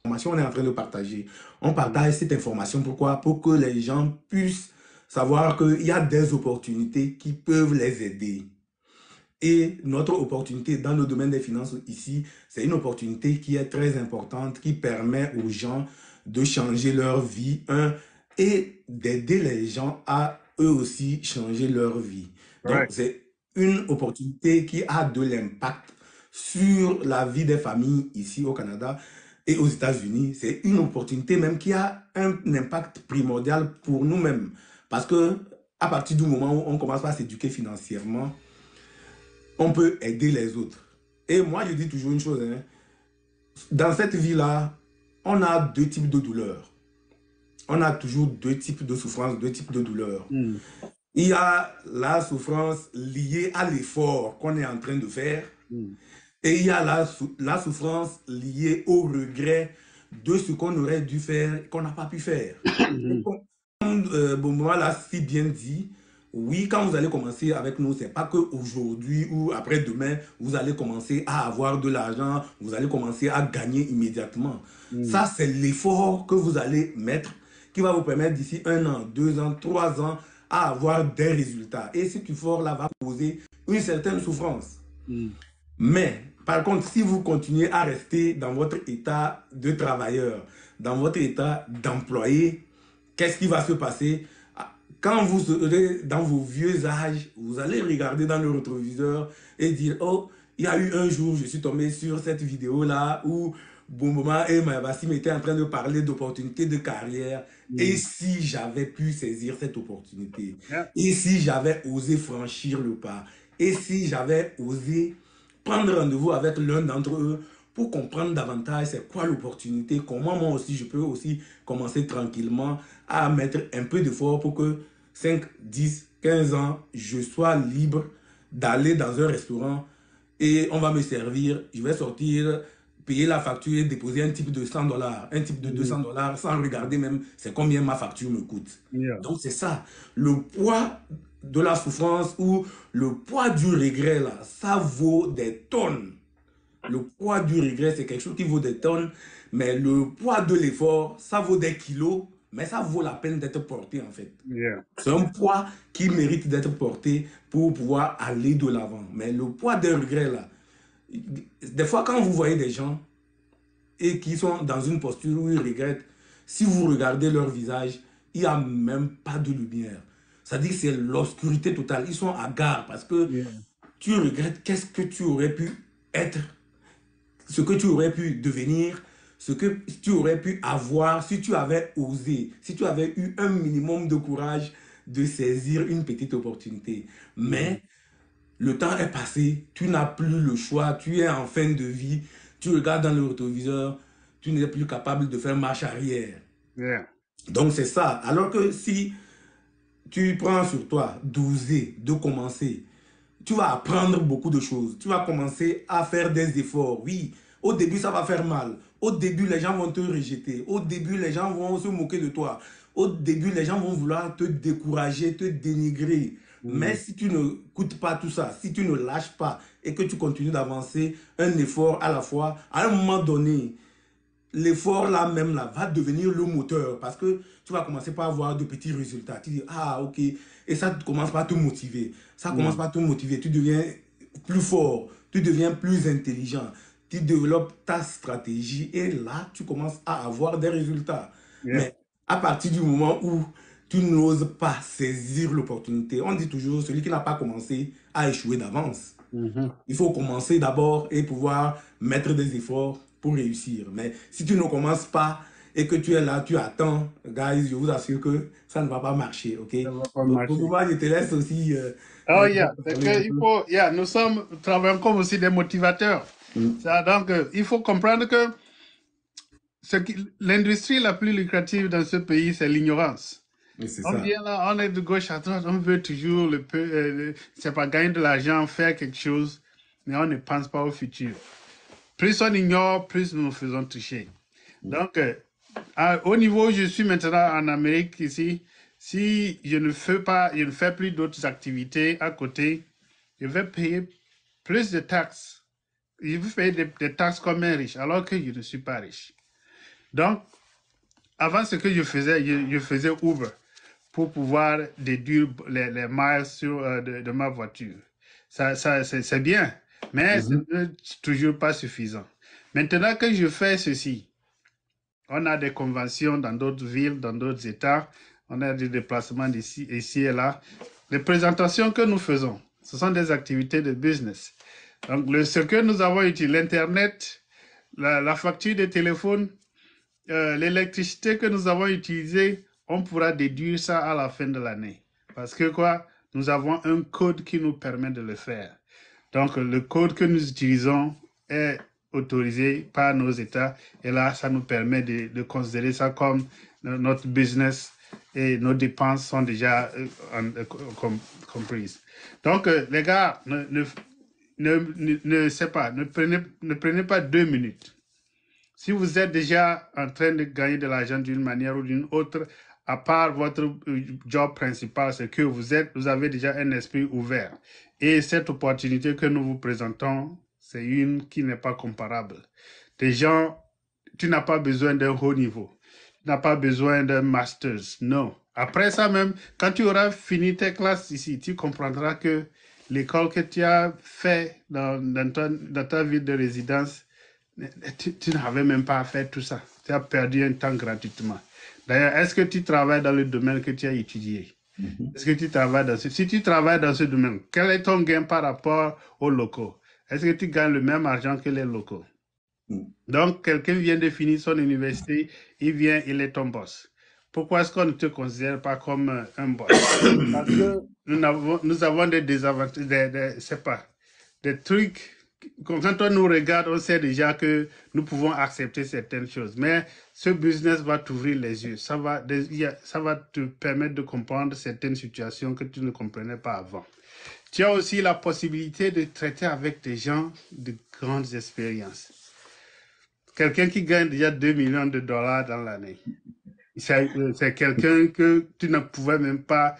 Speaker 6: On est en train de partager. On partage cette information. Pourquoi? Pour que les gens puissent savoir qu'il y a des opportunités qui peuvent les aider. Et notre opportunité dans le domaine des finances ici, c'est une opportunité qui est très importante, qui permet aux gens de changer leur vie, et d'aider les gens à eux aussi changer leur vie. Donc, c'est une opportunité qui a de l'impact sur la vie des familles ici au Canada et aux États-Unis. C'est une opportunité même qui a un impact primordial pour nous-mêmes. Parce que à partir du moment où on commence à s'éduquer financièrement, on peut aider les autres. Et moi, je dis toujours une chose. Hein. Dans cette vie-là, on a deux types de douleurs. On a toujours deux types de souffrances, deux types de douleurs. Il y a la souffrance liée à l'effort qu'on est en train de faire. Et il y a la souffrance liée au regret de ce qu'on aurait dû faire et qu'on n'a pas pu faire. Comme Benoît l'a si bien dit, oui, quand vous allez commencer avec nous, c'est pas qu'aujourd'hui ou après-demain, vous allez commencer à avoir de l'argent, vous allez commencer à gagner immédiatement. Ça, c'est l'effort que vous allez mettre qui va vous permettre d'ici 1 an, 2 ans, 3 ans à avoir des résultats. Et cet effort-là va causer une certaine souffrance. Mais, par contre, si vous continuez à rester dans votre état de travailleur, dans votre état d'employé, qu'est-ce qui va se passer? Quand vous serez dans vos vieux âges, vous allez regarder dans le rétroviseur et dire, oh, il y a eu un jour, je suis tombé sur cette vidéo-là où Bomboma et Mayabassim étaient en train de parler d'opportunités de carrière. Et si j'avais pu saisir cette opportunité? Et si j'avais osé franchir le pas? Et si j'avais osé prendre rendez-vous avec l'un d'entre eux pour comprendre davantage c'est quoi l'opportunité, comment moi aussi je peux aussi commencer tranquillement à mettre un peu d'effort pour que 5, 10, 15 ans, je sois libre d'aller dans un restaurant et on va me servir, je vais sortir, payer la facture et déposer un type de $100, un type de $200 sans regarder même c'est combien ma facture me coûte. Donc c'est ça, le poids de la souffrance ou le poids du regret là, ça vaut des tonnes. Le poids du regret, c'est quelque chose qui vaut des tonnes, mais le poids de l'effort, ça vaut des kilos, mais ça vaut la peine d'être porté en fait. C'est un poids qui mérite d'être porté pour pouvoir aller de l'avant. Mais le poids des regrets là, des fois quand vous voyez des gens et qui sont dans une posture où ils regrettent, si vous regardez leur visage, il n'y a même pas de lumière. C'est-à-dire que c'est l'obscurité totale. Ils sont hagards parce que tu regrettes qu'est-ce que tu aurais pu être, ce que tu aurais pu devenir, ce que tu aurais pu avoir si tu avais osé, si tu avais eu un minimum de courage de saisir une petite opportunité. Mais le temps est passé, tu n'as plus le choix, tu es en fin de vie, tu regardes dans le rétroviseur, tu n'es plus capable de faire marche arrière. Donc c'est ça. Alors que si tu prends sur toi d'oser, de commencer, tu vas apprendre beaucoup de choses. Tu vas commencer à faire des efforts. Oui, au début, ça va faire mal. Au début, les gens vont te rejeter. Au début, les gens vont se moquer de toi. Au début, les gens vont vouloir te décourager, te dénigrer. Mais si tu ne coûtes pas tout ça, si tu ne lâches pas et que tu continues d'avancer un effort à la fois, à un moment donné, l'effort là même là va devenir le moteur parce que tu vas commencer par avoir de petits résultats. Tu dis, ah ok, et ça commence par te motiver. Ça commence par te motiver. Tu deviens plus fort, tu deviens plus intelligent, tu développes ta stratégie et là, tu commences à avoir des résultats. Mais à partir du moment où tu n'oses pas saisir l'opportunité, on dit toujours, celui qui n'a pas commencé a échoué d'avance. Il faut commencer d'abord et pouvoir mettre des efforts pour réussir. Mais si tu ne commences pas et que tu es là, tu attends, guys, je vous assure que ça ne va pas marcher, ok? Donc, pour moi, je te laisse aussi...
Speaker 1: Oh, nous travaillons comme aussi des motivateurs. Donc, il faut comprendre que l'industrie la plus lucrative dans ce pays, c'est l'ignorance. On vient là, on est de gauche à droite, on veut toujours c'est pas gagner de l'argent, faire quelque chose, mais on ne pense pas au futur. Plus on ignore, plus nous nous faisons toucher. Donc, au niveau où je suis maintenant en Amérique ici, si je ne fais plus d'autres activités à côté, je vais payer plus de taxes. Je vais payer des taxes comme un riche, alors que je ne suis pas riche. Donc, avant ce que je faisais Uber pour pouvoir déduire les miles de ma voiture. Ça c'est bien, mais c'est toujours pas suffisant. Maintenant que je fais ceci, on a des conventions dans d'autres villes, dans d'autres États, on a des déplacements ici et là. Les présentations que nous faisons, ce sont des activités de business. Donc, ce que nous avons utilisé, l'Internet, la facture de téléphone, l'électricité que nous avons utilisée, on pourra déduire ça à la fin de l'année. Parce que nous avons un code qui nous permet de le faire. Donc, le code que nous utilisons est autorisé par nos États. Et là, ça nous permet de considérer ça comme notre business et nos dépenses sont déjà comprises. Donc, les gars, ne prenez pas 2 minutes. Si vous êtes déjà en train de gagner de l'argent d'une manière ou d'une autre, à part votre job principal, c'est que vous avez déjà un esprit ouvert. Et cette opportunité que nous vous présentons, c'est une qui n'est pas comparable. Des gens, tu n'as pas besoin d'un haut niveau. Tu n'as pas besoin d'un master's. Non. Après ça même, quand tu auras fini tes classes ici, tu comprendras que l'école que tu as fait dans ta ville de résidence, tu n'avais même pas fait tout ça. Tu as perdu un temps gratuitement. D'ailleurs, est-ce que tu travailles dans le domaine que tu as étudié? Est-ce que tu travailles dans si tu travailles dans ce domaine, quel est ton gain par rapport aux locaux? Est-ce que tu gagnes le même argent que les locaux? Donc, quelqu'un vient de finir son université, il vient, il est ton boss. Pourquoi est-ce qu'on ne te considère pas comme un boss? Parce que nous avons des désavantages, c'est pas, des trucs. Quand on nous regarde, on sait déjà que nous pouvons accepter certaines choses. Mais ce business va t'ouvrir les yeux. Ça va te permettre de comprendre certaines situations que tu ne comprenais pas avant. Tu as aussi la possibilité de traiter avec des gens de grandes expériences. Quelqu'un qui gagne déjà 2 millions de dollars dans l'année. C'est quelqu'un que tu ne pouvais même pas,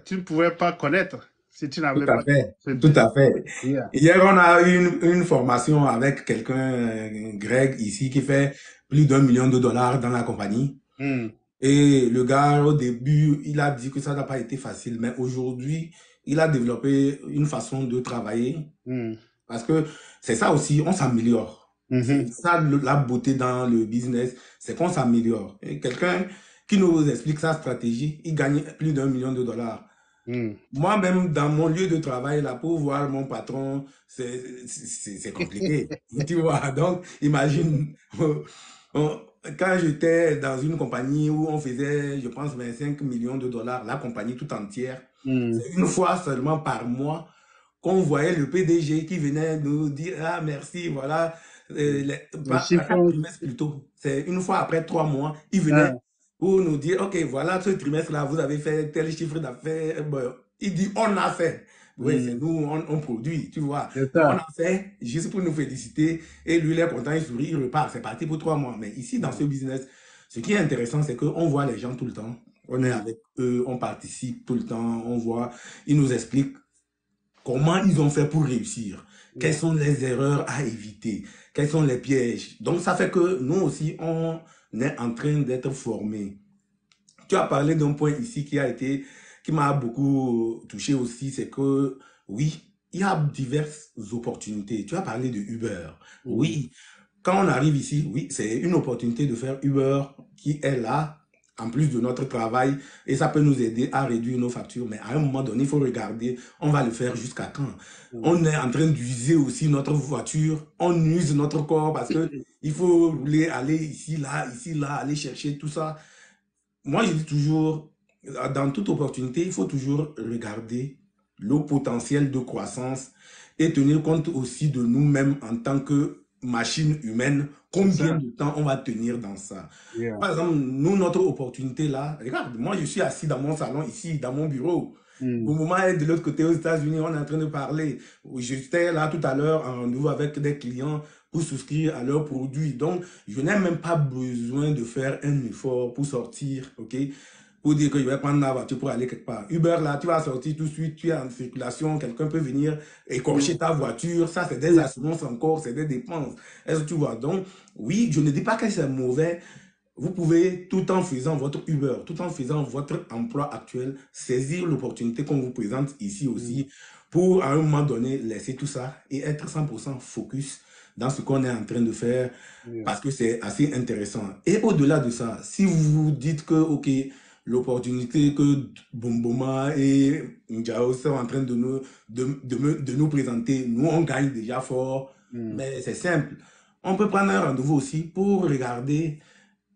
Speaker 1: tu ne pouvais pas connaître si tu n'avais pas.
Speaker 6: Tout à fait. Yeah. Hier, on a eu une formation avec quelqu'un, Greg, ici, qui fait plus d'1 million de dollars dans la compagnie. Et le gars, au début, il a dit que ça n'a pas été facile, mais aujourd'hui, il a développé une façon de travailler. Parce que c'est ça aussi, on s'améliore. C'est ça la beauté dans le business, c'est qu'on s'améliore. Et quelqu'un qui nous explique sa stratégie, il gagne plus d'1 million de dollars. Moi-même, dans mon lieu de travail, là, pour voir mon patron, c'est compliqué. Tu vois, donc, imagine, quand j'étais dans une compagnie où on faisait, je pense, 25 millions de dollars, la compagnie tout entière, c'est une fois seulement par mois qu'on voyait le PDG qui venait nous dire « Ah, merci, voilà ». Plutôt. C'est une fois après 3 mois, il venait pour nous dire, OK, voilà, ce trimestre-là, vous avez fait tel chiffre d'affaires. Bon, il dit, on a fait. Oui, c'est nous, on produit, tu vois. On a fait juste pour nous féliciter. Et lui, il est content, il sourit, il repart. C'est parti pour 3 mois. Mais ici, dans ce business, ce qui est intéressant, c'est qu'on voit les gens tout le temps. On est avec eux, on participe tout le temps, on voit, ils nous expliquent comment ils ont fait pour réussir. Quelles sont les erreurs à éviter? Quels sont les pièges? Donc, ça fait que nous aussi, on est en train d'être formés. Tu as parlé d'un point ici qui m'a beaucoup touché aussi, c'est que, oui, il y a diverses opportunités. Tu as parlé de Uber. Oui, quand on arrive ici, oui, c'est une opportunité de faire Uber qui est là, en plus de notre travail, et ça peut nous aider à réduire nos factures. Mais à un moment donné, il faut regarder, on va le faire jusqu'à quand? On est en train d'user aussi notre voiture, on use notre corps parce que il faut rouler, aller ici, là, aller chercher tout ça. Moi, je dis toujours, dans toute opportunité, il faut toujours regarder le potentiel de croissance et tenir compte aussi de nous-mêmes en tant que machine humaine, combien de temps on va tenir dans ça. Par exemple, nous, notre opportunité là, regarde, moi je suis assis dans mon salon ici, dans mon bureau. Au moment de l'autre côté aux États-Unis, on est en train de parler. J'étais là tout à l'heure en rendez-vous avec des clients pour souscrire à leurs produits. Donc, je n'ai même pas besoin de faire un effort pour sortir, ok? Pour dire que je vais prendre la voiture pour aller quelque part. Uber, là, tu vas sortir tout de suite, tu es en circulation, quelqu'un peut venir écorcher ta voiture. Ça, c'est des assurances encore, c'est des dépenses. Est-ce que tu vois? Donc, oui, je ne dis pas que c'est mauvais. Vous pouvez, tout en faisant votre Uber, tout en faisant votre emploi actuel, saisir l'opportunité qu'on vous présente ici aussi pour, à un moment donné, laisser tout ça et être 100% focus dans ce qu'on est en train de faire parce que c'est assez intéressant. Et au-delà de ça, si vous dites que, OK, l'opportunité que Bomboma et Njao sont en train de nous présenter, nous, on gagne déjà fort, mais c'est simple. On peut prendre un rendez-vous aussi pour regarder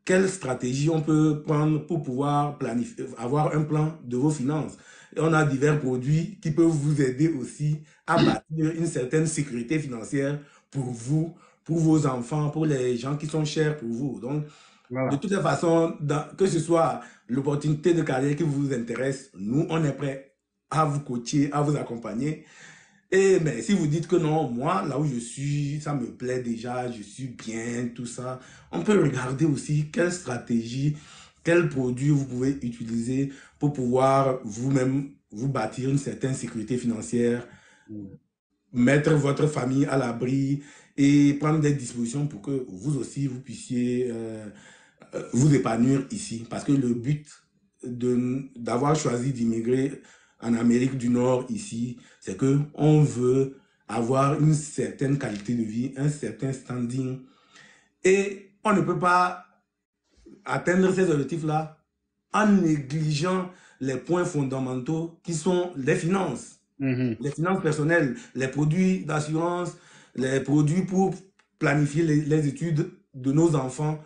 Speaker 6: quelle stratégie on peut prendre pour pouvoir planifier, avoir un plan de vos finances. Et on a divers produits qui peuvent vous aider aussi à bâtir une certaine sécurité financière pour vous, pour vos enfants, pour les gens qui sont chers pour vous. Donc, de toutes les façons, que ce soit l'opportunité de carrière qui vous intéresse, nous, on est prêts à vous coacher, à vous accompagner. Mais si vous dites que non, moi, là où je suis, ça me plaît déjà, je suis bien, tout ça, on peut regarder aussi quelle stratégie quels produits vous pouvez utiliser pour pouvoir vous-même vous bâtir une certaine sécurité financière, mettre votre famille à l'abri et prendre des dispositions pour que vous aussi, vous puissiez vous épanouir ici. Parce que le but d'avoir choisi d'immigrer en Amérique du Nord ici, c'est qu'on veut avoir une certaine qualité de vie, un certain standing. Et on ne peut pas atteindre ces objectifs-là en négligeant les points fondamentaux qui sont les finances. Les finances personnelles, les produits d'assurance, les produits pour planifier les études de nos enfants.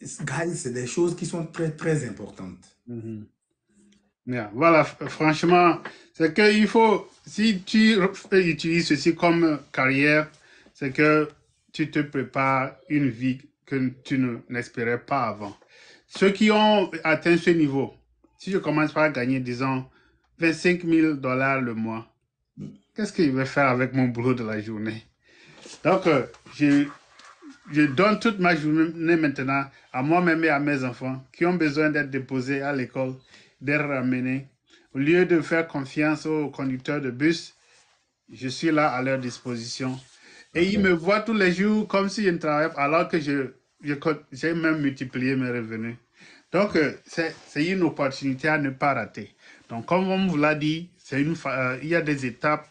Speaker 6: Guys, c'est des choses qui sont très, très importantes.
Speaker 1: Yeah. Voilà, franchement, c'est qu'il faut, si tu utilises ceci comme carrière, c'est que tu te prépares une vie que tu n'espérais pas avant. Ceux qui ont atteint ce niveau, si je commence par gagner, disons, 25 000 $ le mois, qu'est-ce que je vais faire avec mon boulot de la journée? Donc, je donne toute ma journée maintenant à moi-même et à mes enfants qui ont besoin d'être déposés à l'école, d'être ramenés. Au lieu de faire confiance aux conducteurs de bus, je suis là à leur disposition. Et ils me voient tous les jours comme si je ne travaillais pas, alors que j'ai même multiplié mes revenus. Donc, c'est une opportunité à ne pas rater. Donc, comme on vous l'a dit, il y a des étapes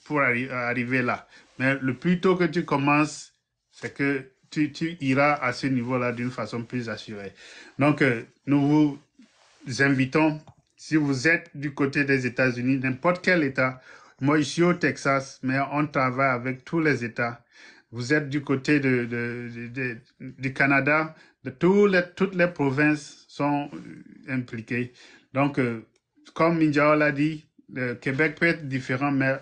Speaker 1: pour arriver là. Mais le plus tôt que tu commences, c'est que tu iras à ce niveau-là d'une façon plus assurée. Donc, nous vous invitons, si vous êtes du côté des États-Unis, n'importe quel État, moi je suis au Texas, mais on travaille avec tous les États. Vous êtes du côté du Canada, toutes les provinces sont impliquées. Donc, comme Minjao l'a dit, le Québec peut être différent, mais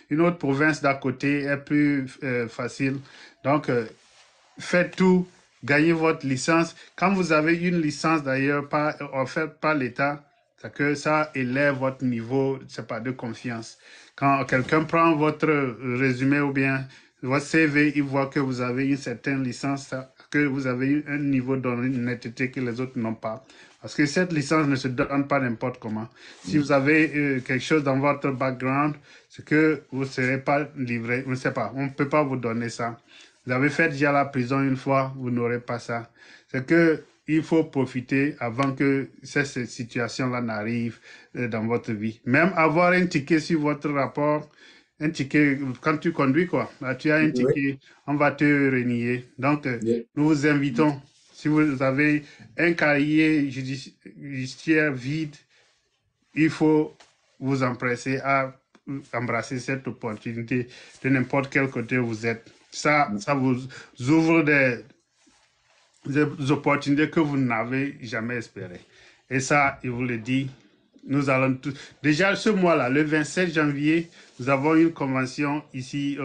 Speaker 1: une autre province d'à côté est plus facile. Donc, faites tout, gagnez votre licence. Quand vous avez une licence d'ailleurs offerte par l'État, c'est que ça élève votre niveau, c'est pas de confiance. Quand quelqu'un prend votre résumé ou bien votre CV, il voit que vous avez une certaine licence, que vous avez un niveau d'honnêteté que les autres n'ont pas. Parce que cette licence ne se donne pas n'importe comment. Si vous avez quelque chose dans votre background, c'est que vous ne serez pas livré. On ne sait pas, on ne peut pas vous donner ça. Vous avez fait déjà la prison une fois, vous n'aurez pas ça. C'est que il faut profiter avant que cette situation-là n'arrive dans votre vie. Même avoir un ticket sur votre rapport, un ticket, quand tu conduis, quoi, là, tu as un ticket, on va te renier. Donc, nous vous invitons, si vous avez un cahier judiciaire vide, il faut vous empresser à embrasser cette opportunité de n'importe quel côté vous êtes. Ça vous ouvre des opportunités que vous n'avez jamais espérées. Et ça, je vous le dis, nous allons déjà ce mois-là, le 27 janvier, nous avons une convention ici,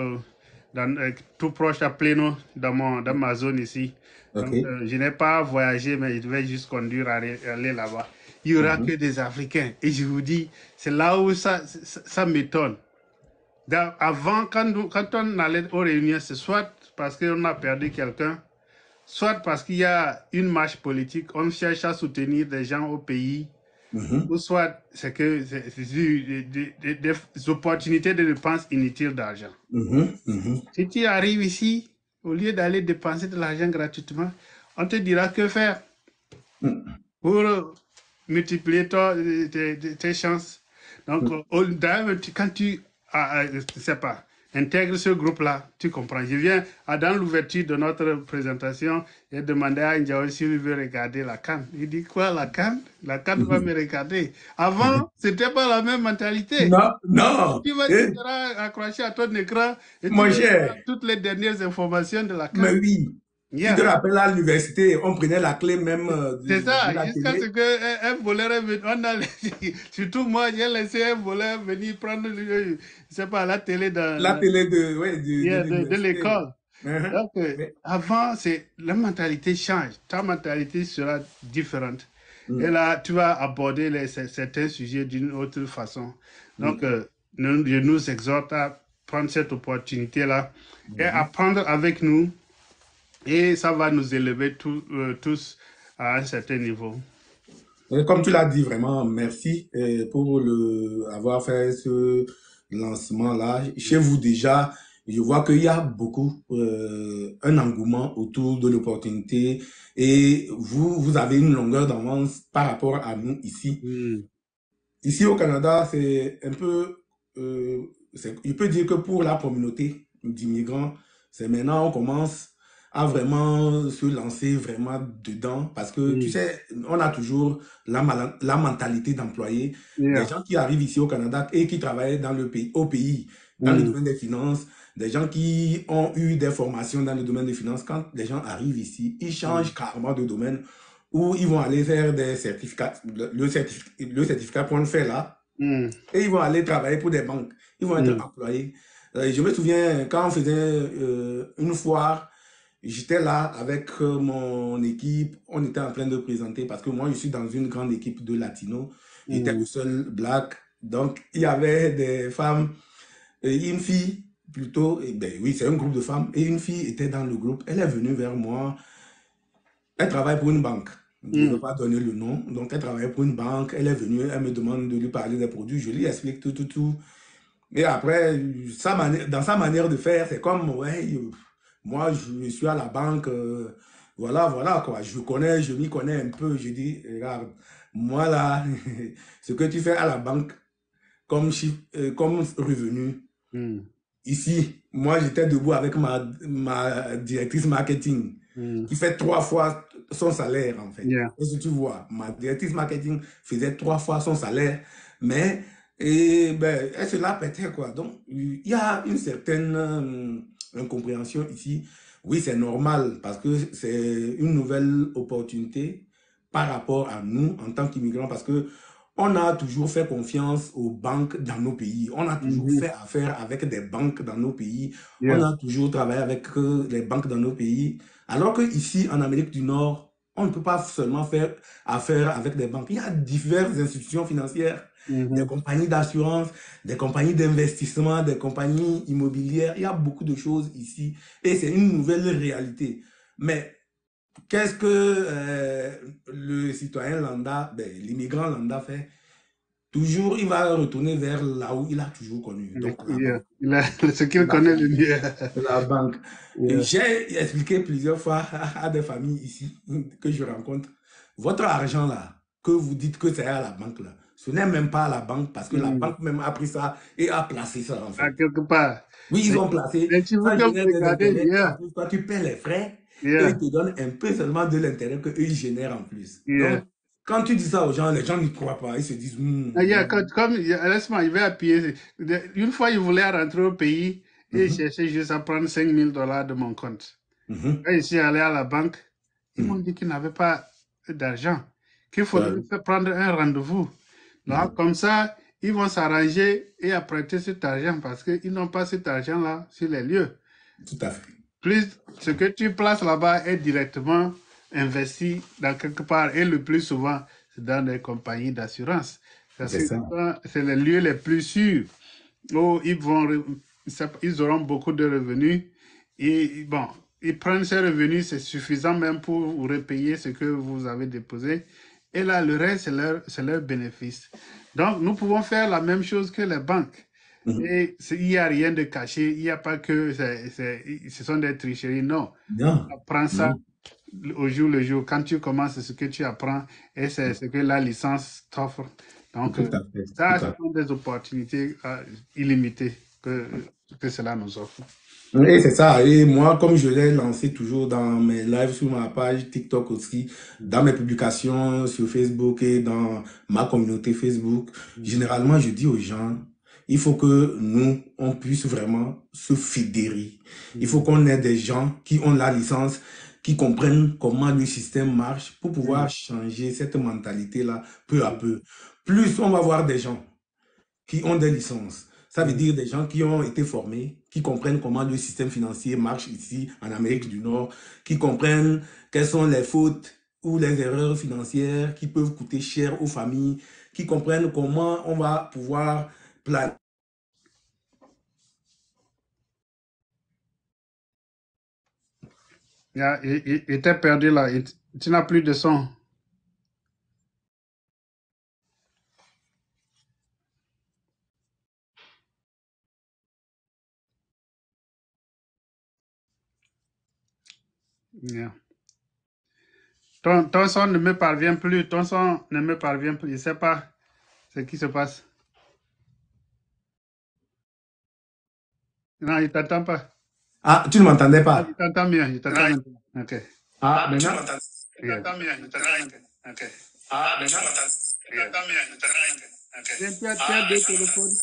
Speaker 1: tout proche à Plano, dans ma zone ici. Okay. Donc, je n'ai pas voyagé, mais je devais juste conduire aller là-bas. Il n'y aura que des Africains. Et je vous dis, c'est là où ça m'étonne. Avant, quand on allait aux réunions, c'est soit parce qu'on a perdu quelqu'un, soit parce qu'il y a une marche politique, on cherche à soutenir des gens au pays, ou soit c'est que c'est des opportunités de dépenses inutiles d'argent. Si tu arrives ici, au lieu d'aller dépenser de l'argent gratuitement, on te dira que faire pour multiplier tes chances. Donc, quand tu sais pas, intègre ce groupe-là, tu comprends. Je viens dans l'ouverture de notre présentation et demander à Ndiaye s'il veut regarder la CAN. Il dit quoi, la CAN? La CAN va me regarder. Avant, c'était pas la même mentalité.
Speaker 6: Non.
Speaker 1: Tu seras accroché à ton écran et tu verras toutes les dernières informations de la CAN.
Speaker 6: Mais oui. Tu te rappelles à l'université, on prenait la clé même
Speaker 1: c'est ça, jusqu'à ce qu'un voleur est venu. Surtout moi, j'ai laissé un voleur venir prendre, je sais pas, la télé de l'école. Donc, avant, la mentalité change. Ta mentalité sera différente. Et là, tu vas aborder certains sujets d'une autre façon. Donc, je nous exhorte à prendre cette opportunité-là et apprendre avec nous. Et ça va nous élever tous à un certain niveau.
Speaker 6: Et comme tu l'as dit, vraiment, merci pour avoir fait ce lancement-là. Chez vous déjà, je vois qu'il y a beaucoup, un engouement autour de l'opportunité et vous avez une longueur d'avance par rapport à nous ici. Ici au Canada, c'est un peu, je peux dire que pour la communauté d'immigrants, c'est maintenant on commence à vraiment se lancer vraiment dedans parce que tu sais, on a toujours la mentalité d'employé, des gens qui arrivent ici au Canada et qui travaillent dans le pays, au pays, dans le domaine des finances, des gens qui ont eu des formations dans le domaine des finances. Quand les gens arrivent ici, ils changent carrément de domaine où ils vont aller faire des certificats, le certificat qu'on fait là, et ils vont aller travailler pour des banques. Ils vont être employés. Je me souviens, quand on faisait une foire, j'étais là avec mon équipe, on était en train de présenter, parce que moi, je suis dans une grande équipe de latinos, j'étais le seul black, donc il y avait des femmes, et une fille plutôt, et ben oui, c'est un groupe de femmes, et une fille était dans le groupe, elle est venue vers moi, elle travaille pour une banque. Je ne veux pas donner le nom. Donc, elle travaille pour une banque. Elle est venue, elle me demande de lui parler des produits. Je lui explique tout. Et après, dans sa manière de faire, c'est comme, ouais, moi, je suis à la banque. Voilà, quoi. Je m'y connais un peu. Je dis, regarde, moi, là, ce que tu fais à la banque comme revenu, ici, moi, j'étais debout avec ma directrice marketing qui fait 3 fois son salaire, en fait. Et si tu vois, ma directrice marketing faisait 3 fois son salaire, mais ben, elle se la pétait, quoi. Donc, il y a une certaine incompréhension ici. Oui, c'est normal parce que c'est une nouvelle opportunité par rapport à nous en tant qu'immigrants parce que on a toujours fait confiance aux banques dans nos pays. On a toujours fait affaire avec des banques dans nos pays. On a toujours travaillé avec les banques dans nos pays. Alors qu'ici, en Amérique du Nord, on ne peut pas seulement faire affaire avec des banques. Il y a diverses institutions financières, des compagnies d'assurance, des compagnies d'investissement, des compagnies immobilières. Il y a beaucoup de choses ici. Et c'est une nouvelle réalité. Mais qu'est-ce que le citoyen lambda, ben, l'immigrant lambda fait? Toujours, il va retourner vers là où il a toujours connu. Donc,
Speaker 1: Ce qu'il connaît le mieux.
Speaker 6: La banque. J'ai expliqué plusieurs fois à des familles ici que je rencontre, votre argent là, que vous dites que c'est à la banque là, ce n'est même pas à la banque parce que la banque même a pris ça et a placé ça en fait.
Speaker 1: Quelque part.
Speaker 6: Oui, ils ont placé.
Speaker 1: Mais tu veux
Speaker 6: Ça génère des intérêts.
Speaker 1: regarder,
Speaker 6: En plus, toi, tu paies les frais et ils te donnent un peu seulement de l'intérêt qu'eux, ils génèrent en plus. Donc, quand tu dis ça aux gens, les gens n'y croient pas. Ils se disent,
Speaker 1: comme laisse-moi, il va appuyer. Une fois, il voulait rentrer au pays et il cherchait juste à prendre $5,000 de mon compte. Quand je suis allé à la banque, ils m'ont dit qu'ils n'avaient pas d'argent, qu'il faudrait prendre un rendez-vous. Donc, comme ça, ils vont s'arranger et apprêter cet argent parce qu'ils n'ont pas cet argent-là sur les lieux.
Speaker 6: Tout à fait.
Speaker 1: Plus ce que tu places là-bas est directement investi dans quelque part et le plus souvent, c'est dans des compagnies d'assurance. C'est les lieux les plus sûrs où ils auront beaucoup de revenus et bon, ils prennent ces revenus, c'est suffisant même pour vous repayer ce que vous avez déposé. Et là, le reste, c'est leur bénéfice. Donc, nous pouvons faire la même chose que les banques. Et il n'y a rien de caché, il n'y a pas que ce sont des tricheries, non. Apprends ça au jour le jour. Quand tu commences, c'est ce que tu apprends et c'est ce que la licence t'offre. Donc, ça, ce sont des opportunités illimitées que cela nous offre.
Speaker 6: Et c'est ça. Et moi, comme je l'ai lancé toujours dans mes lives sur ma page TikTok aussi, dans mes publications sur Facebook et dans ma communauté Facebook, généralement, je dis aux gens, il faut que nous, on puisse vraiment se fédérer. Il faut qu'on ait des gens qui ont la licence, qui comprennent comment le système marche pour pouvoir changer cette mentalité-là peu à peu. Plus on va voir des gens qui ont des licences, ça veut dire des gens qui ont été formés, qui comprennent comment le système financier marche ici en Amérique du Nord, qui comprennent quelles sont les fautes ou les erreurs financières qui peuvent coûter cher aux familles, qui comprennent comment on va pouvoir planifier.
Speaker 1: Il était perdu là. Tu n'as plus de son. Yeah. Ton son ne me parvient plus. Ton son ne me parvient plus. Je ne sais pas ce qui se passe. Non, il ne t'entend pas.
Speaker 6: Ah, tu ne m'entendais
Speaker 1: Ah,
Speaker 6: pas?
Speaker 1: il t'entend bien. Il t'entend maintenant. OK.
Speaker 6: Ah, maintenant?
Speaker 1: Il t'entend bien. Il t'entend maintenant. OK.
Speaker 6: Ah, maintenant?
Speaker 1: Il t'entend bien. Il t'entend maintenant. OK. Tu as deux téléphones.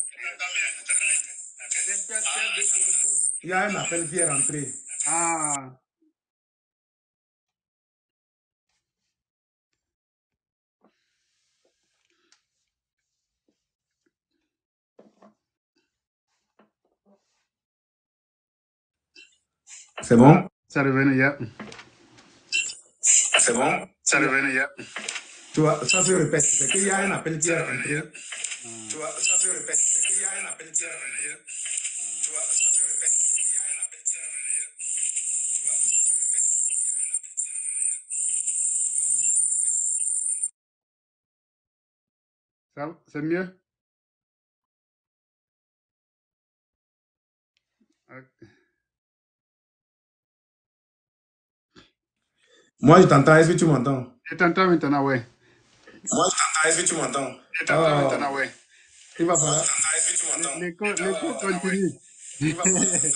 Speaker 6: Il y a un appel qui est rentré.
Speaker 1: Ah.
Speaker 6: C'est bon?
Speaker 1: Ça revenait hier.
Speaker 6: C'est bon?
Speaker 1: Ça revenait hier.
Speaker 6: Tu vois, ça se répète. C'est qu'il y a un appel qui est rentré. Tu vois, ça se répète. C'est qu'il y a un appel qui est rentré. Tu vois, ça se répète. C'est qu'il y a un appel qui est rentré. Tu vois, ça se répète.
Speaker 1: C'est mieux? OK.
Speaker 6: Moi, je t'entends. Est-ce que tu m'entends?
Speaker 1: Je t'entends maintenant, oui.
Speaker 6: Moi, je t'entends. Est-ce que tu m'entends?
Speaker 1: Je t'entends maintenant, oui.
Speaker 6: Il va falloir.
Speaker 1: Est-ce que tu m'entends? L'écho continue. L'écho continue.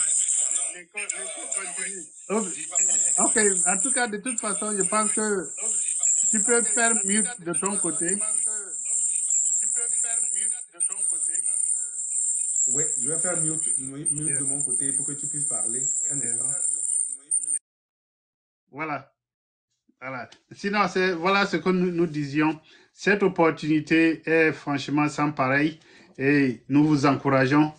Speaker 1: OK. En tout cas, de toute façon, je pense que tu peux faire mute de ton côté.
Speaker 6: Oui, je vais faire mute de mon côté pour que tu puisses parler. Un instant.
Speaker 1: Voilà. Voilà. Sinon, voilà ce que nous disions. Cette opportunité est franchement sans pareil et nous vous encourageons.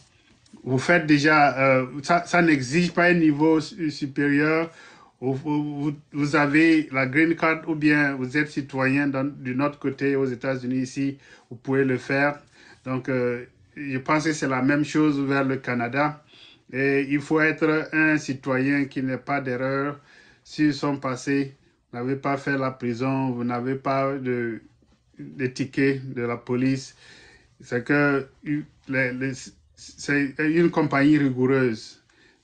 Speaker 1: Vous faites déjà, ça n'exige pas un niveau supérieur. Vous avez la green card ou bien vous êtes citoyen du autre côté aux États-Unis ici, vous pouvez le faire. Donc, je pense que c'est la même chose vers le Canada. Et il faut être un citoyen qui n'ait pas d'erreur. S'ils sont passés, vous n'avez pas fait la prison, vous n'avez pas de ticket de la police. C'est que c'est une compagnie rigoureuse.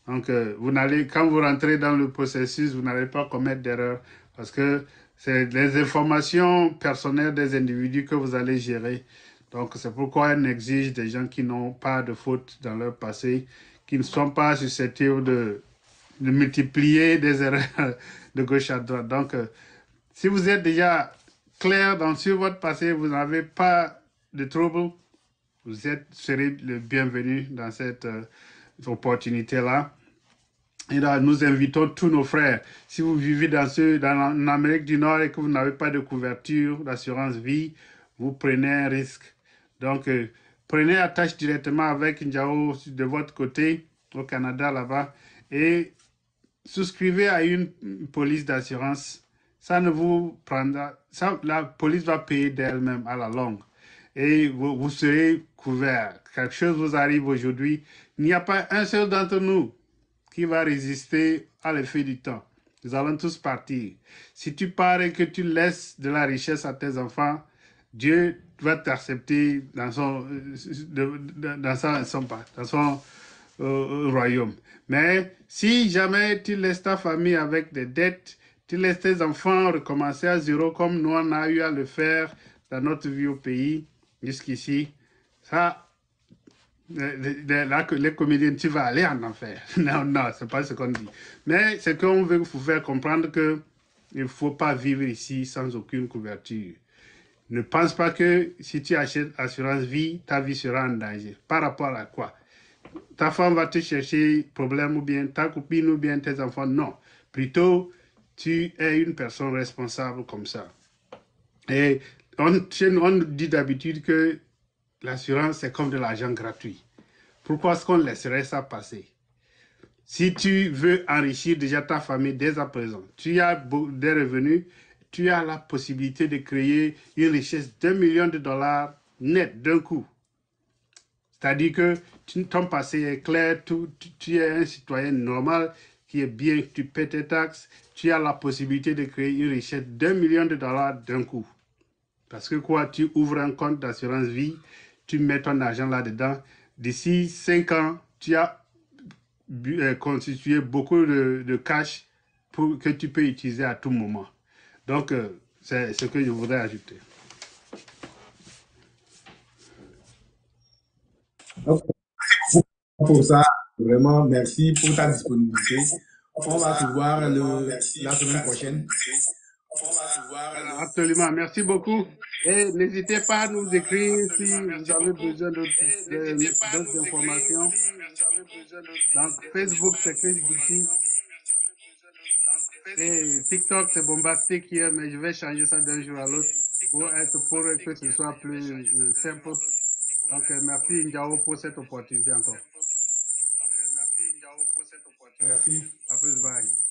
Speaker 1: Donc, quand vous rentrez dans le processus, vous n'allez pas commettre d'erreur parce que c'est les informations personnelles des individus que vous allez gérer. Donc, c'est pourquoi on exige des gens qui n'ont pas de faute dans leur passé, qui ne sont pas susceptibles de multiplier des erreurs de gauche à droite. Donc, si vous êtes déjà clair sur votre passé, vous n'avez pas de trouble, vous serez le bienvenu dans cette opportunité-là. Et là, nous invitons tous nos frères. Si vous vivez en Amérique du Nord et que vous n'avez pas de couverture d'assurance vie, vous prenez un risque. Donc, prenez attache directement avec Njao de votre côté, au Canada là-bas, et souscrivez à une police d'assurance. Ça ne vous prendra... la police va payer d'elle-même à la longue. Et vous serez couvert. Quelque chose vous arrive aujourd'hui. Il n'y a pas un seul d'entre nous qui va résister à l'effet du temps. Nous allons tous partir. Si tu pars et que tu laisses de la richesse à tes enfants, Dieu va t'accepter dans son royaume. Mais si jamais tu laisses ta famille avec des dettes, tu laisses tes enfants recommencer à zéro comme nous on a eu à le faire dans notre vie au pays jusqu'ici, ça, les comédiens, tu vas aller en enfer. Non, c'est pas ce qu'on dit. Mais c'est qu'on veut vous faire comprendre que il ne faut pas vivre ici sans aucune couverture. Ne pense pas que si tu achètes assurance vie, ta vie sera en danger. Par rapport à quoi? Ta femme va te chercher problème ou bien ta copine ou bien tes enfants. Non. Plutôt, tu es une personne responsable comme ça. Et on dit d'habitude que l'assurance, c'est comme de l'argent gratuit. Pourquoi est-ce qu'on laisserait ça passer? Si tu veux enrichir déjà ta famille dès à présent, tu as des revenus, tu as la possibilité de créer une richesse d'1 million de dollars net d'un coup. C'est-à-dire que ton passé est clair, tu es un citoyen normal, qui est bien, tu paies tes taxes, tu as la possibilité de créer une richesse d'1 million de dollars d'un coup. Parce que quoi, tu ouvres un compte d'assurance vie, tu mets ton argent là-dedans. D'ici 5 ans, tu as constitué beaucoup de cash que tu peux utiliser à tout moment. Donc, c'est ce que je voudrais ajouter.
Speaker 6: Donc, pour ça, vraiment, merci pour ta disponibilité. On va se voir la semaine prochaine.
Speaker 1: Absolument, merci beaucoup. Et n'hésitez pas à nous écrire si vous avez besoin d'autres informations. Donc, Facebook, c'est Chris Boutique. Et TikTok, c'est bombastique hier, mais je vais changer ça d'un jour à l'autre pour que ce soit plus simple. Donc, merci Njao pour cette opportunité encore.
Speaker 6: Merci.
Speaker 1: À plus, bye.